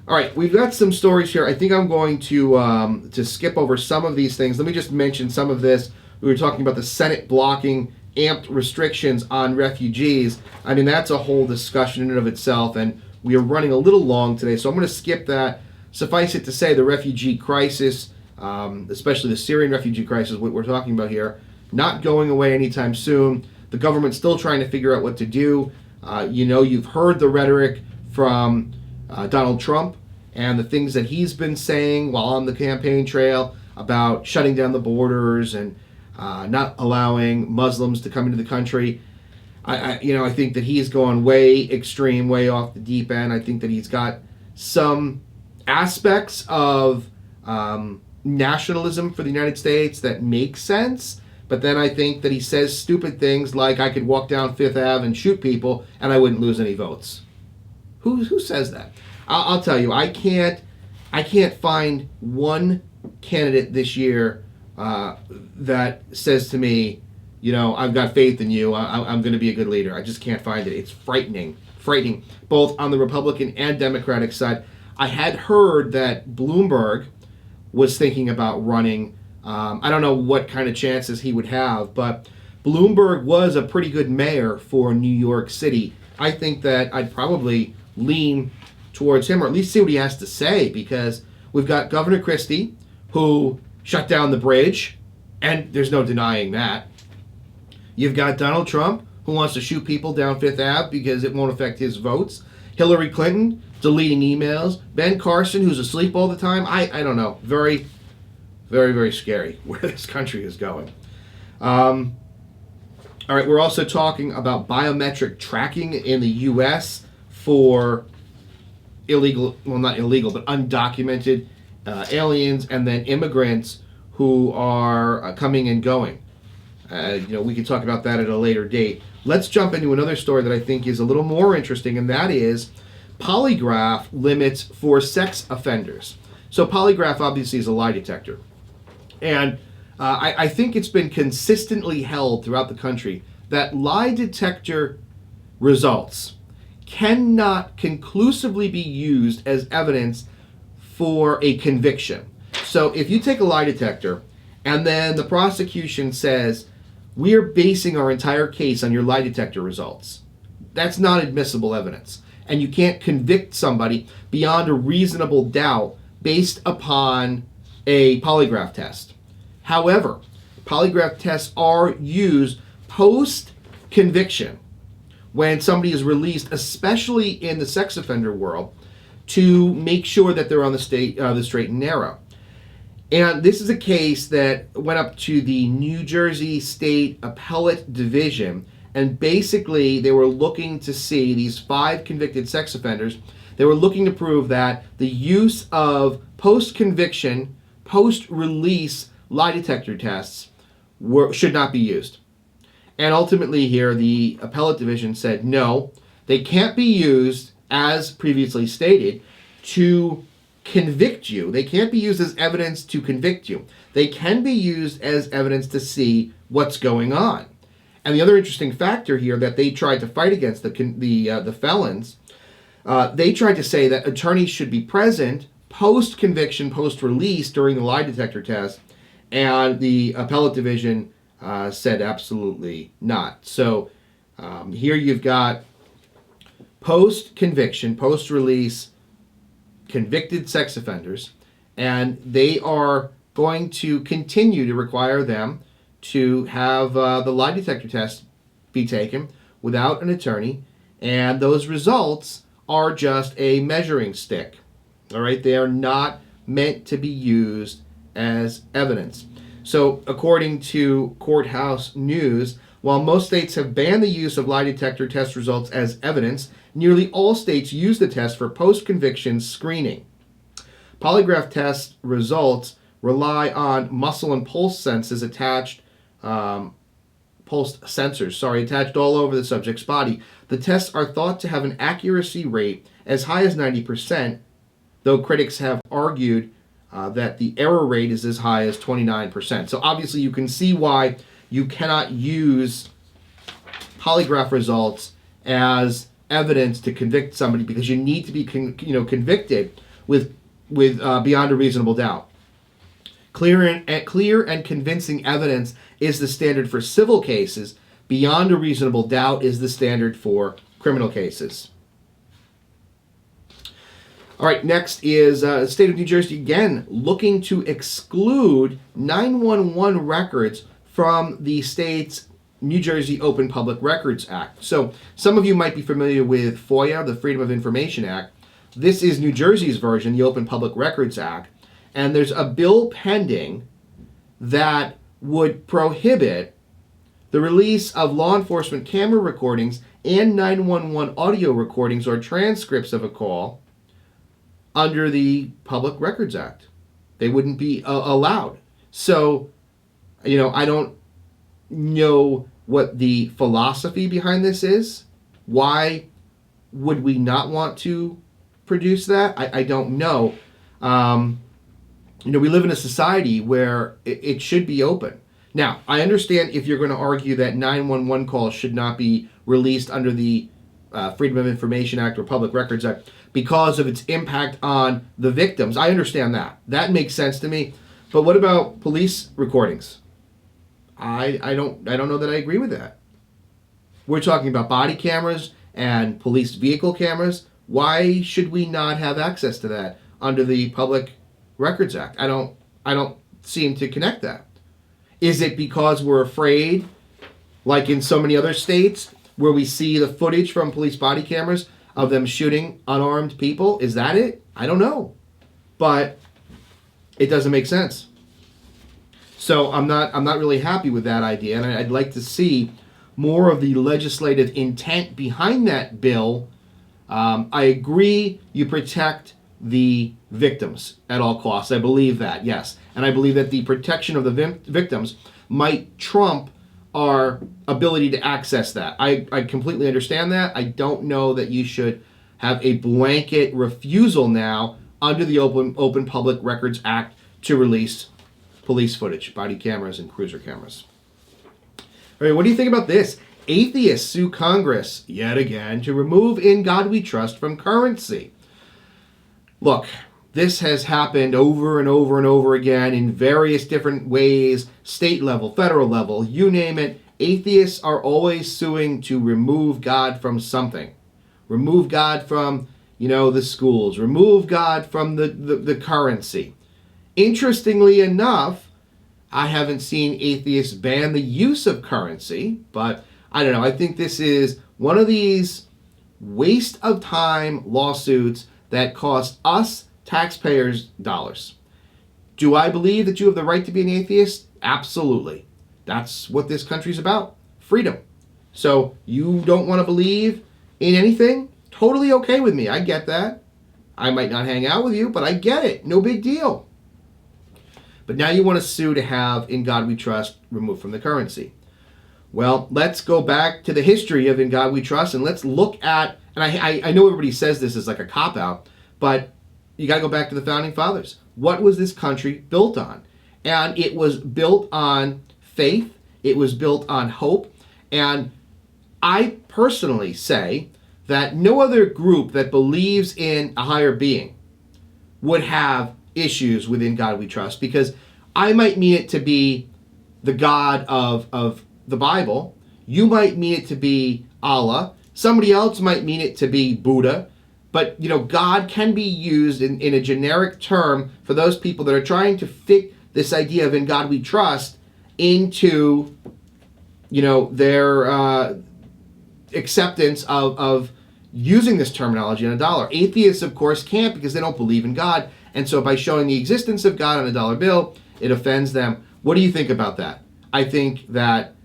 All right, we've got some stories here. I think I'm going to skip over some of these things. Let me just mention some of this. We were talking about the Senate blocking amped restrictions on refugees. I mean, that's a whole discussion in and of itself, and we are running a little long today, so I'm going to skip that. Suffice it to say, the refugee crisis, especially the Syrian refugee crisis, what we're talking about here, not going away anytime soon. The government's still trying to figure out what to do. You know, you've heard the rhetoric from Donald Trump and the things that he's been saying while on the campaign trail about shutting down the borders and not allowing Muslims to come into the country. I think that he's gone way extreme, way off the deep end. I think that he's got some aspects of nationalism for the United States that makes sense. But then I think that he says stupid things like I could walk down Fifth Ave and shoot people and I wouldn't lose any votes. Who says that? I'll tell you, I can't find one candidate this year that says to me, I've got faith in you. I'm going to be a good leader. I just can't find it. It's frightening, both on the Republican and Democratic side. I had heard that Bloomberg was thinking about running. I don't know what kind of chances he would have, but Bloomberg was a pretty good mayor for New York City. I think that I'd probably lean towards him, or at least see what he has to say, because we've got Governor Christie, who shut down the bridge, and there's no denying that. You've got Donald Trump, who wants to shoot people down Fifth Ave because it won't affect his votes. Hillary Clinton, deleting emails. Ben Carson, who's asleep all the time. I don't know. Very, very, very scary where this country is going. All right, we're also talking about biometric tracking in the U.S. for illegal, well, not illegal, but undocumented aliens and then immigrants who are coming and going. We can talk about that at a later date. Let's jump into another story that I think is a little more interesting, and that is polygraph limits for sex offenders. So polygraph obviously is a lie detector. And I think it's been consistently held throughout the country that lie detector results cannot conclusively be used as evidence for a conviction. So if you take a lie detector and then the prosecution says, we're basing our entire case on your lie detector results, that's not admissible evidence. And you can't convict somebody beyond a reasonable doubt based upon a polygraph test. However, polygraph tests are used post-conviction when somebody is released, especially in the sex offender world, to make sure that they're on the straight and narrow. And this is a case that went up to the New Jersey State Appellate Division, and basically they were looking to see these 5 convicted sex offenders. They were looking to prove that the use of post-conviction, post-release lie detector tests should not be used. And ultimately here, the Appellate Division said no, they can't be used, as previously stated, to convict you. They can't be used as evidence to convict you. They can be used as evidence to see what's going on. And the other interesting factor here that they tried to fight against, the felons, they tried to say that attorneys should be present post-conviction, post-release during the lie detector test, and the Appellate Division said absolutely not. So here you've got post-conviction, post-release convicted sex offenders, and they are going to continue to require them to have the lie detector test be taken without an attorney, and those results are just a measuring stick. All right, they are not meant to be used as evidence. So according to Courthouse News, while most states have banned the use of lie detector test results as evidence, nearly all states use the test for post-conviction screening. Polygraph test results rely on muscle and pulse sensors attached attached all over the subject's body. The tests are thought to have an accuracy rate as high as 90%, though critics have argued that the error rate is as high as 29%. So obviously you can see why you cannot use polygraph results as evidence to convict somebody, because you need to be convicted with beyond a reasonable doubt. Clear and convincing evidence is the standard for civil cases. Beyond a reasonable doubt is the standard for criminal cases. All right, next is the state of New Jersey, again, looking to exclude 911 records from the state's New Jersey Open Public Records Act. So some of you might be familiar with FOIA, the Freedom of Information Act. This is New Jersey's version, the Open Public Records Act. And there's a bill pending that would prohibit the release of law enforcement camera recordings and 911 audio recordings or transcripts of a call under the Public Records Act. They wouldn't be allowed. So, I don't know what the philosophy behind this is. Why would we not want to produce that? I don't know. We live in a society where it should be open. Now, I understand if you're going to argue that 911 calls should not be released under the Freedom of Information Act or Public Records Act because of its impact on the victims. I understand that. That makes sense to me. But what about police recordings? I don't know that I agree with that. We're talking about body cameras and police vehicle cameras. Why should we not have access to that under the Public Records Act? I don't seem to connect that. Is it because we're afraid, like in so many other states, where we see the footage from police body cameras of them shooting unarmed people? Is that it? I don't know. But it doesn't make sense. So I'm not really happy with that idea, and I'd like to see more of the legislative intent behind that bill. I agree you protect the victims at all costs. I believe that, yes. And I believe that the protection of the victims might trump our ability to access that. I completely understand that. I don't know that you should have a blanket refusal now under the Open Public Records Act to release police footage, body cameras, and cruiser cameras. All right, what do you think about this? Atheists sue Congress yet again to remove "In God We Trust" from currency. Look, this has happened over and over and over again in various different ways, state level, federal level, you name it. Atheists are always suing to remove God from something. Remove God from, the schools. Remove God from the currency. Interestingly enough, I haven't seen atheists ban the use of currency, but I don't know. I think this is one of these waste of time lawsuits that cost us taxpayers dollars. Do I believe that you have the right to be an atheist? Absolutely. That's what this country's about. Freedom. So you don't want to believe in anything? Totally okay with me. I get that. I might not hang out with you, but I get it. No big deal. But now you want to sue to have "In God We Trust" removed from the currency. Well, let's go back to the history of "In God We Trust" and let's look at, and I know everybody says this is like a cop-out, but you got to go back to the Founding Fathers. What was this country built on? And it was built on faith. It was built on hope. And I personally say that no other group that believes in a higher being would have issues with "In God We Trust," because I might mean it to be the God of the Bible. You might mean it to be Allah. Somebody else might mean it to be Buddha. But, God can be used in a generic term for those people that are trying to fit this idea of "In God We Trust" into, their acceptance of using this terminology on a dollar. Atheists, of course, can't because they don't believe in God. And so by showing the existence of God on a dollar bill, it offends them. What do you think about that? I think that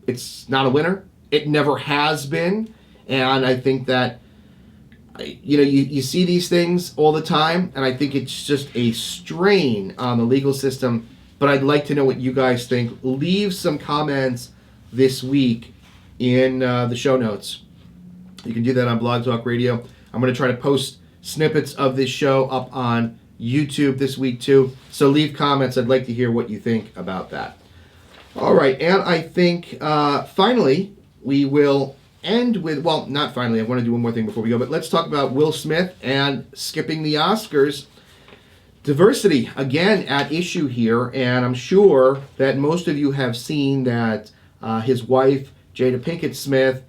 it's not a winner. It never has been. And I think that, you see these things all the time, and I think it's just a strain on the legal system. But I'd like to know what you guys think. Leave some comments this week in the show notes. You can do that on Blog Talk Radio. I'm going to try to post snippets of this show up on YouTube this week too. So leave comments. I'd like to hear what you think about that. All right, and I think finally we will end with, well, not finally, I want to do one more thing before we go, but let's talk about Will Smith and skipping the Oscars. Diversity, again, at issue here, and I'm sure that most of you have seen that his wife, Jada Pinkett Smith,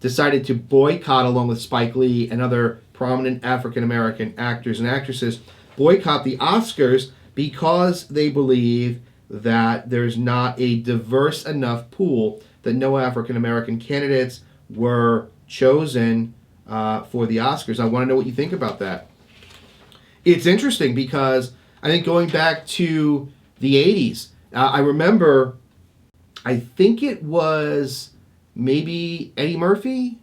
decided to boycott, along with Spike Lee and other prominent African-American actors and actresses, boycott the Oscars because they believe that there's not a diverse enough pool, that no African-American candidates were chosen for the Oscars. I want to know what you think about that. It's interesting because I think going back to the 80s, I remember, I think it was maybe Eddie Murphy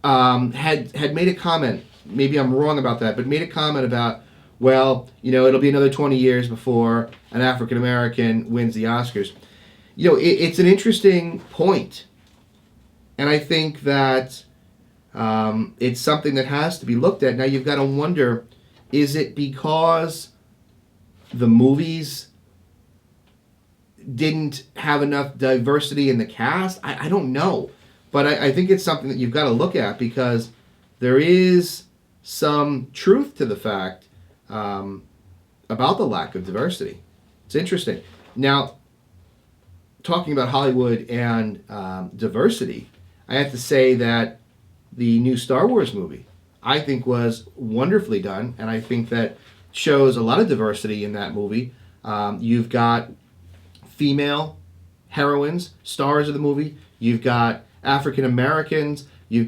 had made a comment, maybe I'm wrong about that, but made a comment about well, it'll be another 20 years before an African American wins the Oscars. It's an interesting point. And I think that it's something that has to be looked at. Now you've got to wonder, is it because the movies didn't have enough diversity in the cast? I don't know. But I think it's something that you've got to look at, because there is some truth to the fact about the lack of diversity. It's interesting. Now, talking about Hollywood and diversity, I have to say that the new Star Wars movie, I think, was wonderfully done, and I think that shows a lot of diversity in that movie. You've got female heroines, stars of the movie. You've got African Americans. John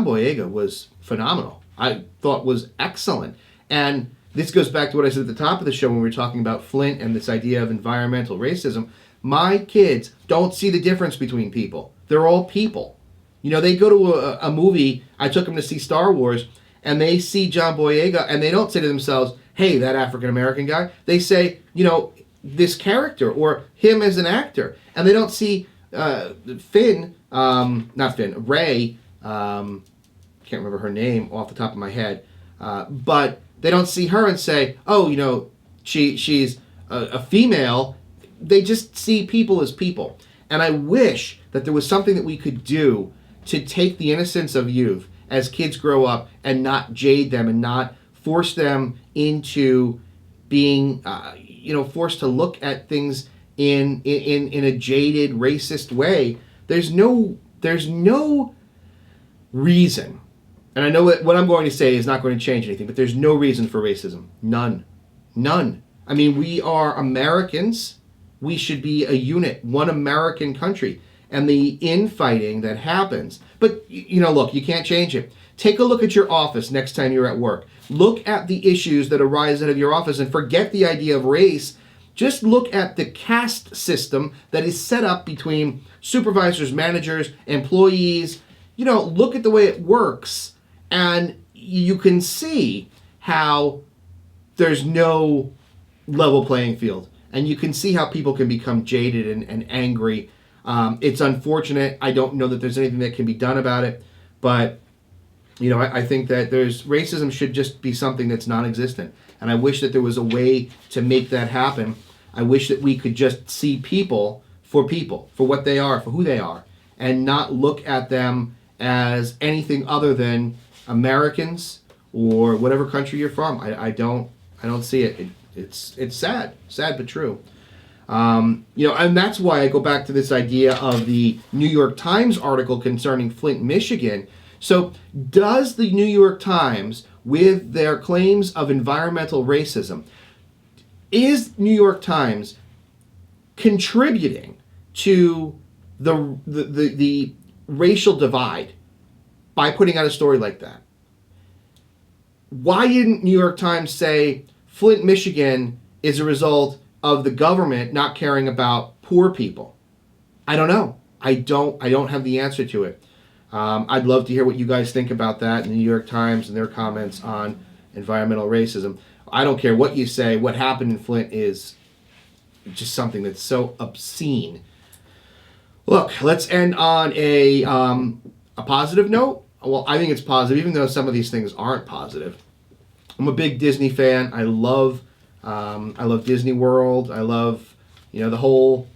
Boyega was phenomenal. I thought was excellent. And this goes back to what I said at the top of the show when we were talking about Flint and this idea of environmental racism. My kids don't see the difference between people. They're all people. They go to a movie. I took them to see Star Wars, and they see John Boyega, and they don't say to themselves, hey, that African American guy. They say, this character, or him as an actor. And they don't see Rey, can't remember her name off the top of my head, but they don't see her and say, oh, she's a female. They just see people as people. And I wish that there was something that we could do to take the innocence of youth as kids grow up and not jade them and not force them into being, forced to look at things in a jaded, racist way. There's no reason, and I know what I'm going to say is not going to change anything, but there's no reason for racism. None. I mean, we are Americans. We should be a unit, one American country. And the infighting that happens, but look, you can't change it. Take a look at your office next time you're at work. Look at the issues that arise out of your office and forget the idea of race. Just look at the caste system that is set up between supervisors, managers, employees. Look at the way it works, and you can see how there's no level playing field. And you can see how people can become jaded and angry. It's unfortunate. I don't know that there's anything that can be done about it. But, I think that racism should just be something that's non-existent. And I wish that there was a way to make that happen. I wish that we could just see people, for what they are, for who they are, and not look at them as anything other than Americans or whatever country you're from. I don't see it. It's sad but true. And that's why I go back to this idea of the New York Times article concerning Flint, Michigan. So does the New York Times, with their claims of environmental racism, is New York Times contributing to the racial divide by putting out a story like that? Why didn't New York Times say Flint, Michigan is a result of the government not caring about poor people? I don't know. I don't have the answer to it. I'd love to hear what you guys think about that in the New York Times and their comments on environmental racism. I don't care what you say. What happened in Flint is just something that's so obscene. Look, let's end on a positive note. Well, I think it's positive, even though some of these things aren't positive. I'm a big Disney fan. I love Disney World. I love, the whole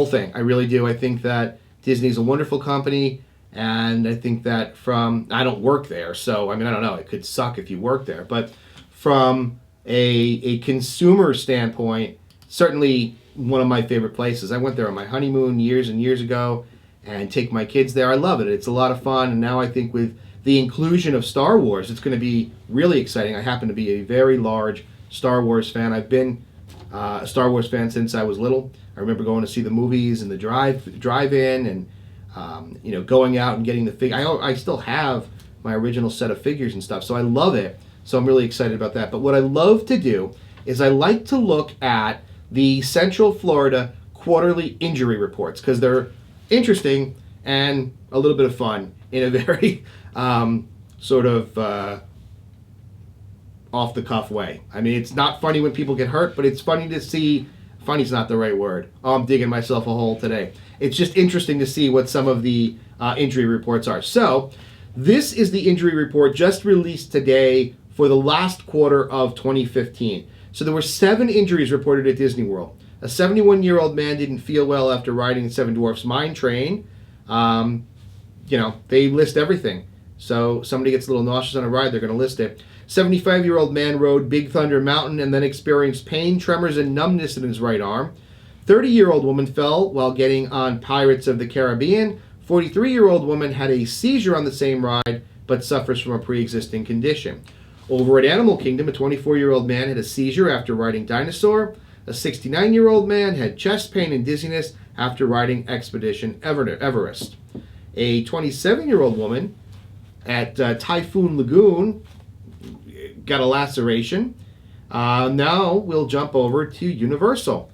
thing. I really do. I think that Disney's a wonderful company, and I think that I don't work there, so I don't know. It could suck if you work there, but from a consumer standpoint, certainly one of my favorite places. I went there on my honeymoon years and years ago, and take my kids there. I love it. It's a lot of fun, and now I think with the inclusion of Star Wars, it's going to be really exciting. I happen to be a very large Star Wars fan. I've been a Star Wars fan since I was little. I remember going to see the movies and the drive-in, and going out and getting the figure. I still have my original set of figures and stuff, so I love it. So I'm really excited about that. But what I love to do is I like to look at the Central Florida quarterly injury reports, because they're interesting and a little bit of fun in a very sort of off the cuff way. I mean, it's not funny when people get hurt, but it's funny to see. Funny's not the right word. Oh, I'm digging myself a hole today. It's just interesting to see what some of the injury reports are. So, this is the injury report just released today for the last quarter of 2015. So there were 7 injuries reported at Disney World. A 71-year-old man didn't feel well after riding the Seven Dwarfs Mine Train. They list everything. So somebody gets a little nauseous on a ride, they're going to list it. 75-year-old man rode Big Thunder Mountain and then experienced pain, tremors, and numbness in his right arm. 30-year-old woman fell while getting on Pirates of the Caribbean. 43-year-old woman had a seizure on the same ride, but suffers from a pre-existing condition. Over at Animal Kingdom, a 24-year-old man had a seizure after riding Dinosaur. A 69-year-old man had chest pain and dizziness after riding Expedition Everest. A 27-year-old woman at Typhoon Lagoon got a laceration. Now we'll jump over to Universal.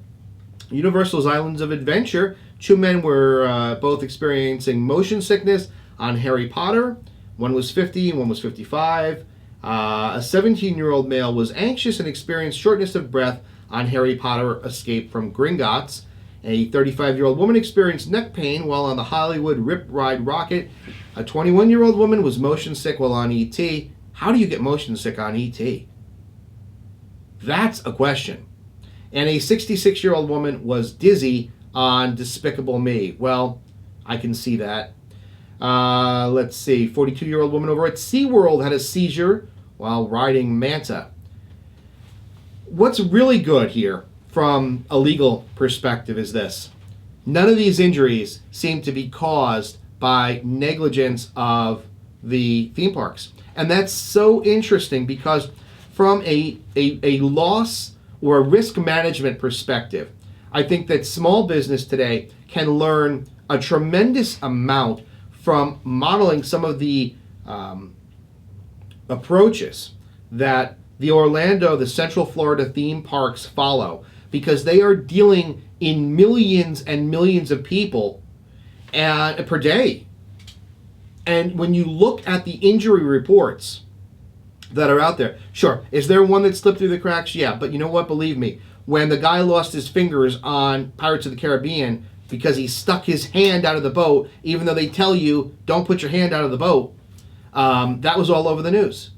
Universal's Islands of Adventure. 2 men were both experiencing motion sickness on Harry Potter. One was 50 and one was 55. A 17-year-old male was anxious and experienced shortness of breath on Harry Potter Escape from Gringotts. A 35-year-old woman experienced neck pain while on the Hollywood Rip Ride Rocket. A 21-year-old woman was motion sick while on E.T. How do you get motion sick on E.T.? That's a question. And a 66-year-old woman was dizzy on Despicable Me. Well, I can see that. Let's see. 42-year-old woman over at SeaWorld had a seizure while riding Manta. What's really good here from a legal perspective is this. None of these injuries seem to be caused by negligence of the theme parks. And that's so interesting because from a loss or a risk management perspective, I think that small business today can learn a tremendous amount from modeling some of the approaches that the Central Florida theme parks follow, because they are dealing in millions and millions of people per day. And when you look at the injury reports that are out there, sure, is there one that slipped through the cracks? Yeah, but you know what? Believe me, when the guy lost his fingers on Pirates of the Caribbean because he stuck his hand out of the boat, even though they tell you, don't put your hand out of the boat, that was all over the news.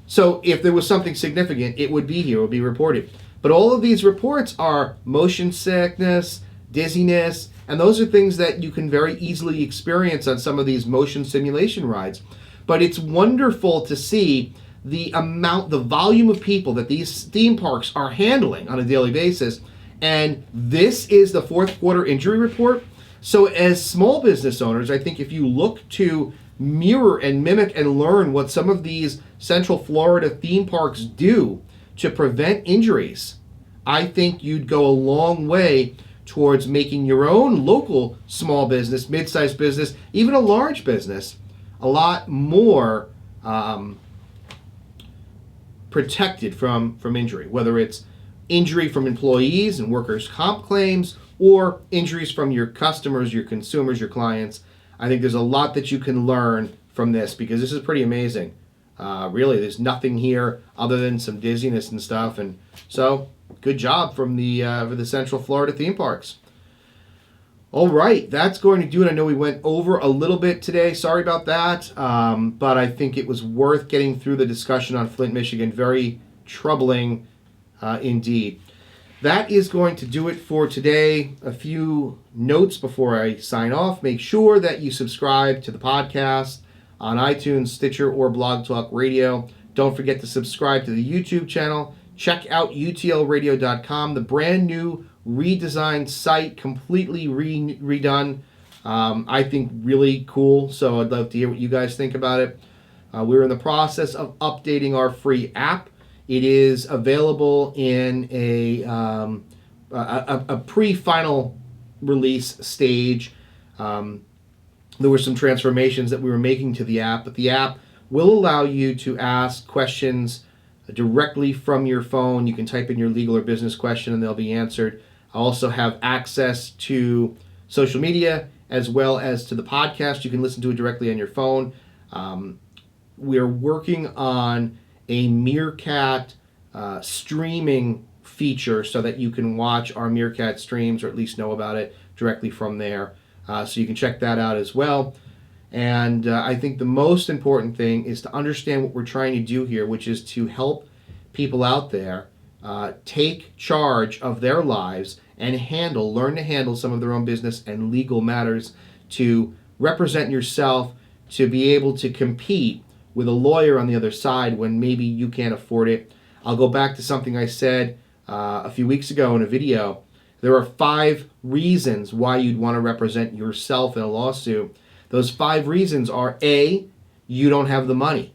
So if there was something significant, it would be here, it would be reported. But all of these reports are motion sickness, dizziness, and those are things that you can very easily experience on some of these motion simulation rides. But it's wonderful to see the volume of people that these theme parks are handling on a daily basis. And this is the fourth quarter injury report. So as small business owners, I think if you look to mirror and mimic and learn what some of these Central Florida theme parks do to prevent injuries, I think you'd go a long way towards making your own local small business, mid-sized business, even a large business, a lot more protected from injury, whether it's injury from employees and workers' comp claims or injuries from your customers, your consumers, your clients. I think there's a lot that you can learn from this because this is pretty amazing. Really, there's nothing here other than some dizziness and stuff. And so, good job from for the Central Florida theme parks. All right, that's going to do it. I know we went over a little bit today. Sorry about that. But I think it was worth getting through the discussion on Flint, Michigan. Very troubling indeed. That is going to do it for today. A few notes before I sign off. Make sure that you subscribe to the podcast on iTunes, Stitcher, or Blog Talk Radio. Don't forget to subscribe to the YouTube channel. Check out utlradio.com, the brand new redesigned site, completely redone. I think really cool, so I'd love to hear what you guys think about it. We're in the process of updating our free app. It is available in a pre-final release stage. There were some transformations that we were making to the app, but the app will allow you to ask questions directly from your phone. You can type in your legal or business question and they'll be answered. I also have access to social media as well as to the podcast. You can listen to it directly on your phone. We're working on a Meerkat streaming feature so that you can watch our Meerkat streams, or at least know about it directly from there. So you can check that out as well. And I think the most important thing is to understand what we're trying to do here, which is to help people out there take charge of their lives and learn to handle some of their own business and legal matters, to represent yourself, to be able to compete with a lawyer on the other side when maybe you can't afford it. I'll go back to something I said a few weeks ago in a video. There are 5 reasons why you'd want to represent yourself in a lawsuit. Those 5 reasons are: A, you don't have the money.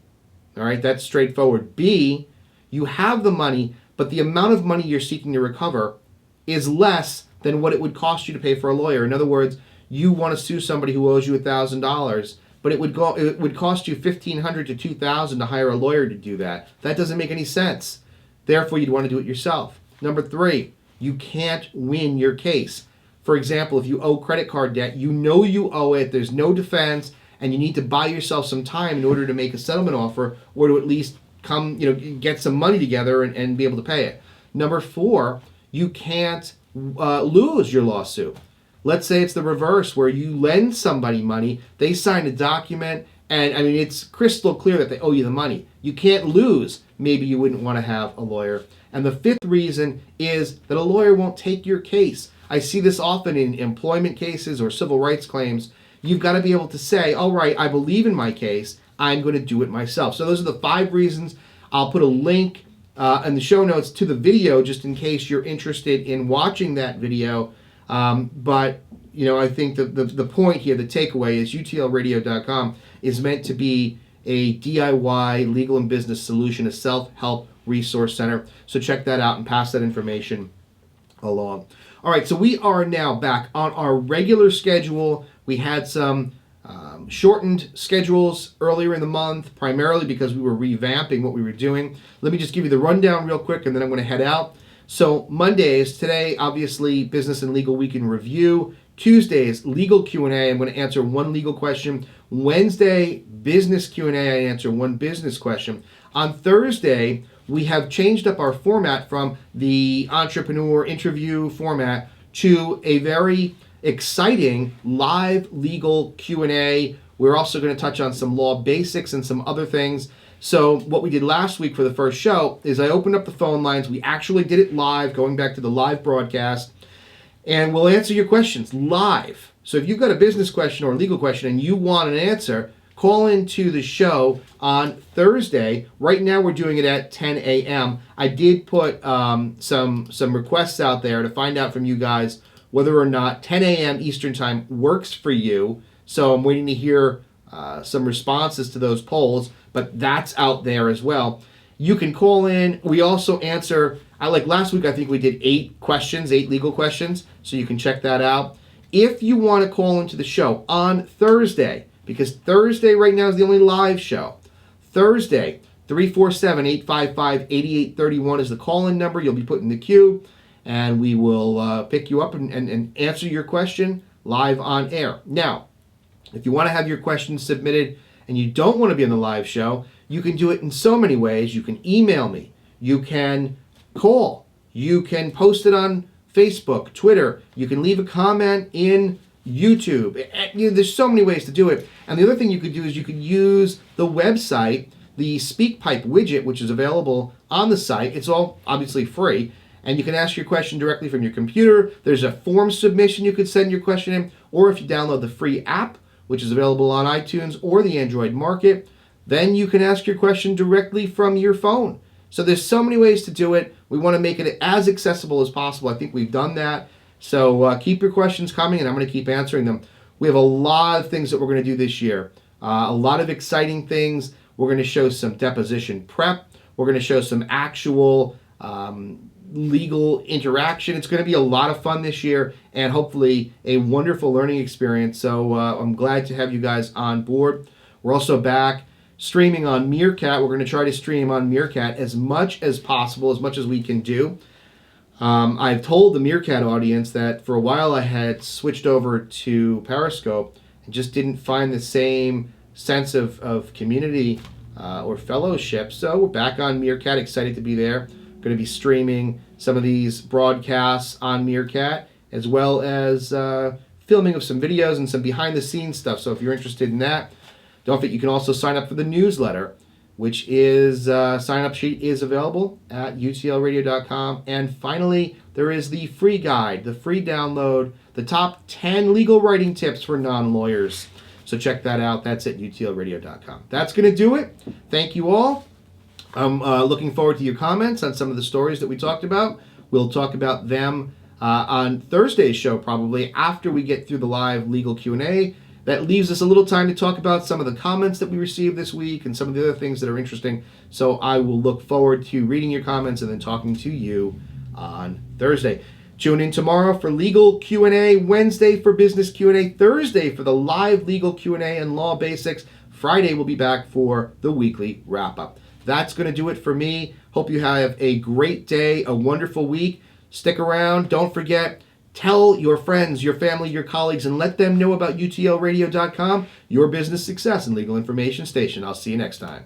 All right, that's straightforward. B, you have the money, but the amount of money you're seeking to recover is less than what it would cost you to pay for a lawyer. In other words, you want to sue somebody who owes you $1,000, but it would cost you $1,500 to $2,000 to hire a lawyer to do that. That doesn't make any sense. Therefore, you'd want to do it yourself. Number 3, you can't win your case. For example, if you owe credit card debt, you know you owe it, there's no defense, and you need to buy yourself some time in order to make a settlement offer, or to at least get some money together and be able to pay it. Number 4, you can't lose your lawsuit. Let's say it's the reverse, where you lend somebody money, they sign a document, and it's crystal clear that they owe you the money. You can't lose. Maybe you wouldn't want to have a lawyer. And the 5th reason is that a lawyer won't take your case. I see this often in employment cases or civil rights claims. You've got to be able to say, all right, I believe in my case, I'm going to do it myself. So those are the 5 reasons. I'll put a link in the show notes to the video just in case you're interested in watching that video. But I think the point here, the takeaway is utlradio.com is meant to be a DIY legal and business solution, a self-help resource center. So check that out and pass that information along. All right, so we are now back on our regular schedule. We had some shortened schedules earlier in the month, primarily because we were revamping what we were doing. Let me just give you the rundown real quick, and then I'm going to head out. So Mondays, today, obviously, Business and Legal Week in Review. Tuesdays, Legal Q&A. I'm going to answer one legal question. Wednesday, Business Q&A. I answer one business question. On Thursday, we have changed up our format from the entrepreneur interview format to a very exciting live legal Q&A. We're also going to touch on some law basics and some other things. So what we did last week for the first show is I opened up the phone lines. We actually did it live, going back to the live broadcast, and we'll answer your questions live. So if you've got a business question or a legal question and you want an answer, call into the show on Thursday. Right now we're doing it at 10 a.m. I did put some requests out there to find out from you guys whether or not 10 a.m. Eastern Time works for you. So I'm waiting to hear some responses to those polls, but that's out there as well. You can call in. We also answer, like last week, I think we did 8 legal questions, so you can check that out. If you want to call into the show on Thursday, because Thursday right now is the only live show, Thursday, 347-855-8831 is the call-in number. You'll be put in the queue, and we will pick you up and answer your question live on air. Now, if you want to have your questions submitted and you don't want to be on the live show, you can do it in so many ways. You can email me. You can call. You can post it on Facebook, Twitter. You can leave a comment in YouTube. There's so many ways to do it. And the other thing you could do is you could use the website, the SpeakPipe widget, which is available on the site. It's all obviously free. And you can ask your question directly from your computer. There's a form submission you could send your question in. Or if you download the free app, which is available on iTunes or the Android market, then you can ask your question directly from your phone. So there's so many ways to do it. We want to make it as accessible as possible. I think we've done that. So keep your questions coming, and I'm going to keep answering them. We have a lot of things that we're going to do this year. A lot of exciting things. We're going to show some deposition prep. We're going to show some actual legal interaction. It's going to be a lot of fun this year, and hopefully a wonderful learning experience. So I'm glad to have you guys on board. We're also back streaming on Meerkat. We're going to try to stream on Meerkat as much as possible, as much as we can do. I've told the Meerkat audience that for a while I had switched over to Periscope and just didn't find the same sense of community or fellowship. So we're back on Meerkat, excited to be there. Going to be streaming some of these broadcasts on Meerkat, as well as filming of some videos and some behind-the-scenes stuff. So if you're interested in that, don't forget you can also sign up for the newsletter, which is sign-up sheet is available at utlradio.com. And finally, there is the free guide, the free download, the top 10 legal writing tips for non-lawyers. So check that out. That's at utlradio.com. That's going to do it. Thank you all. I'm looking forward to your comments on some of the stories that we talked about. We'll talk about them on Thursday's show, probably after we get through the live legal Q&A. That leaves us a little time to talk about some of the comments that we received this week and some of the other things that are interesting. So I will look forward to reading your comments and then talking to you on Thursday. Tune in tomorrow for legal Q&A, Wednesday for business Q&A, Thursday for the live legal Q&A and law basics. Friday we'll be back for the weekly wrap-up. That's going to do it for me. Hope you have a great day, a wonderful week. Stick around. Don't forget, tell your friends, your family, your colleagues, and let them know about utlradio.com, your business success and legal information station. I'll see you next time.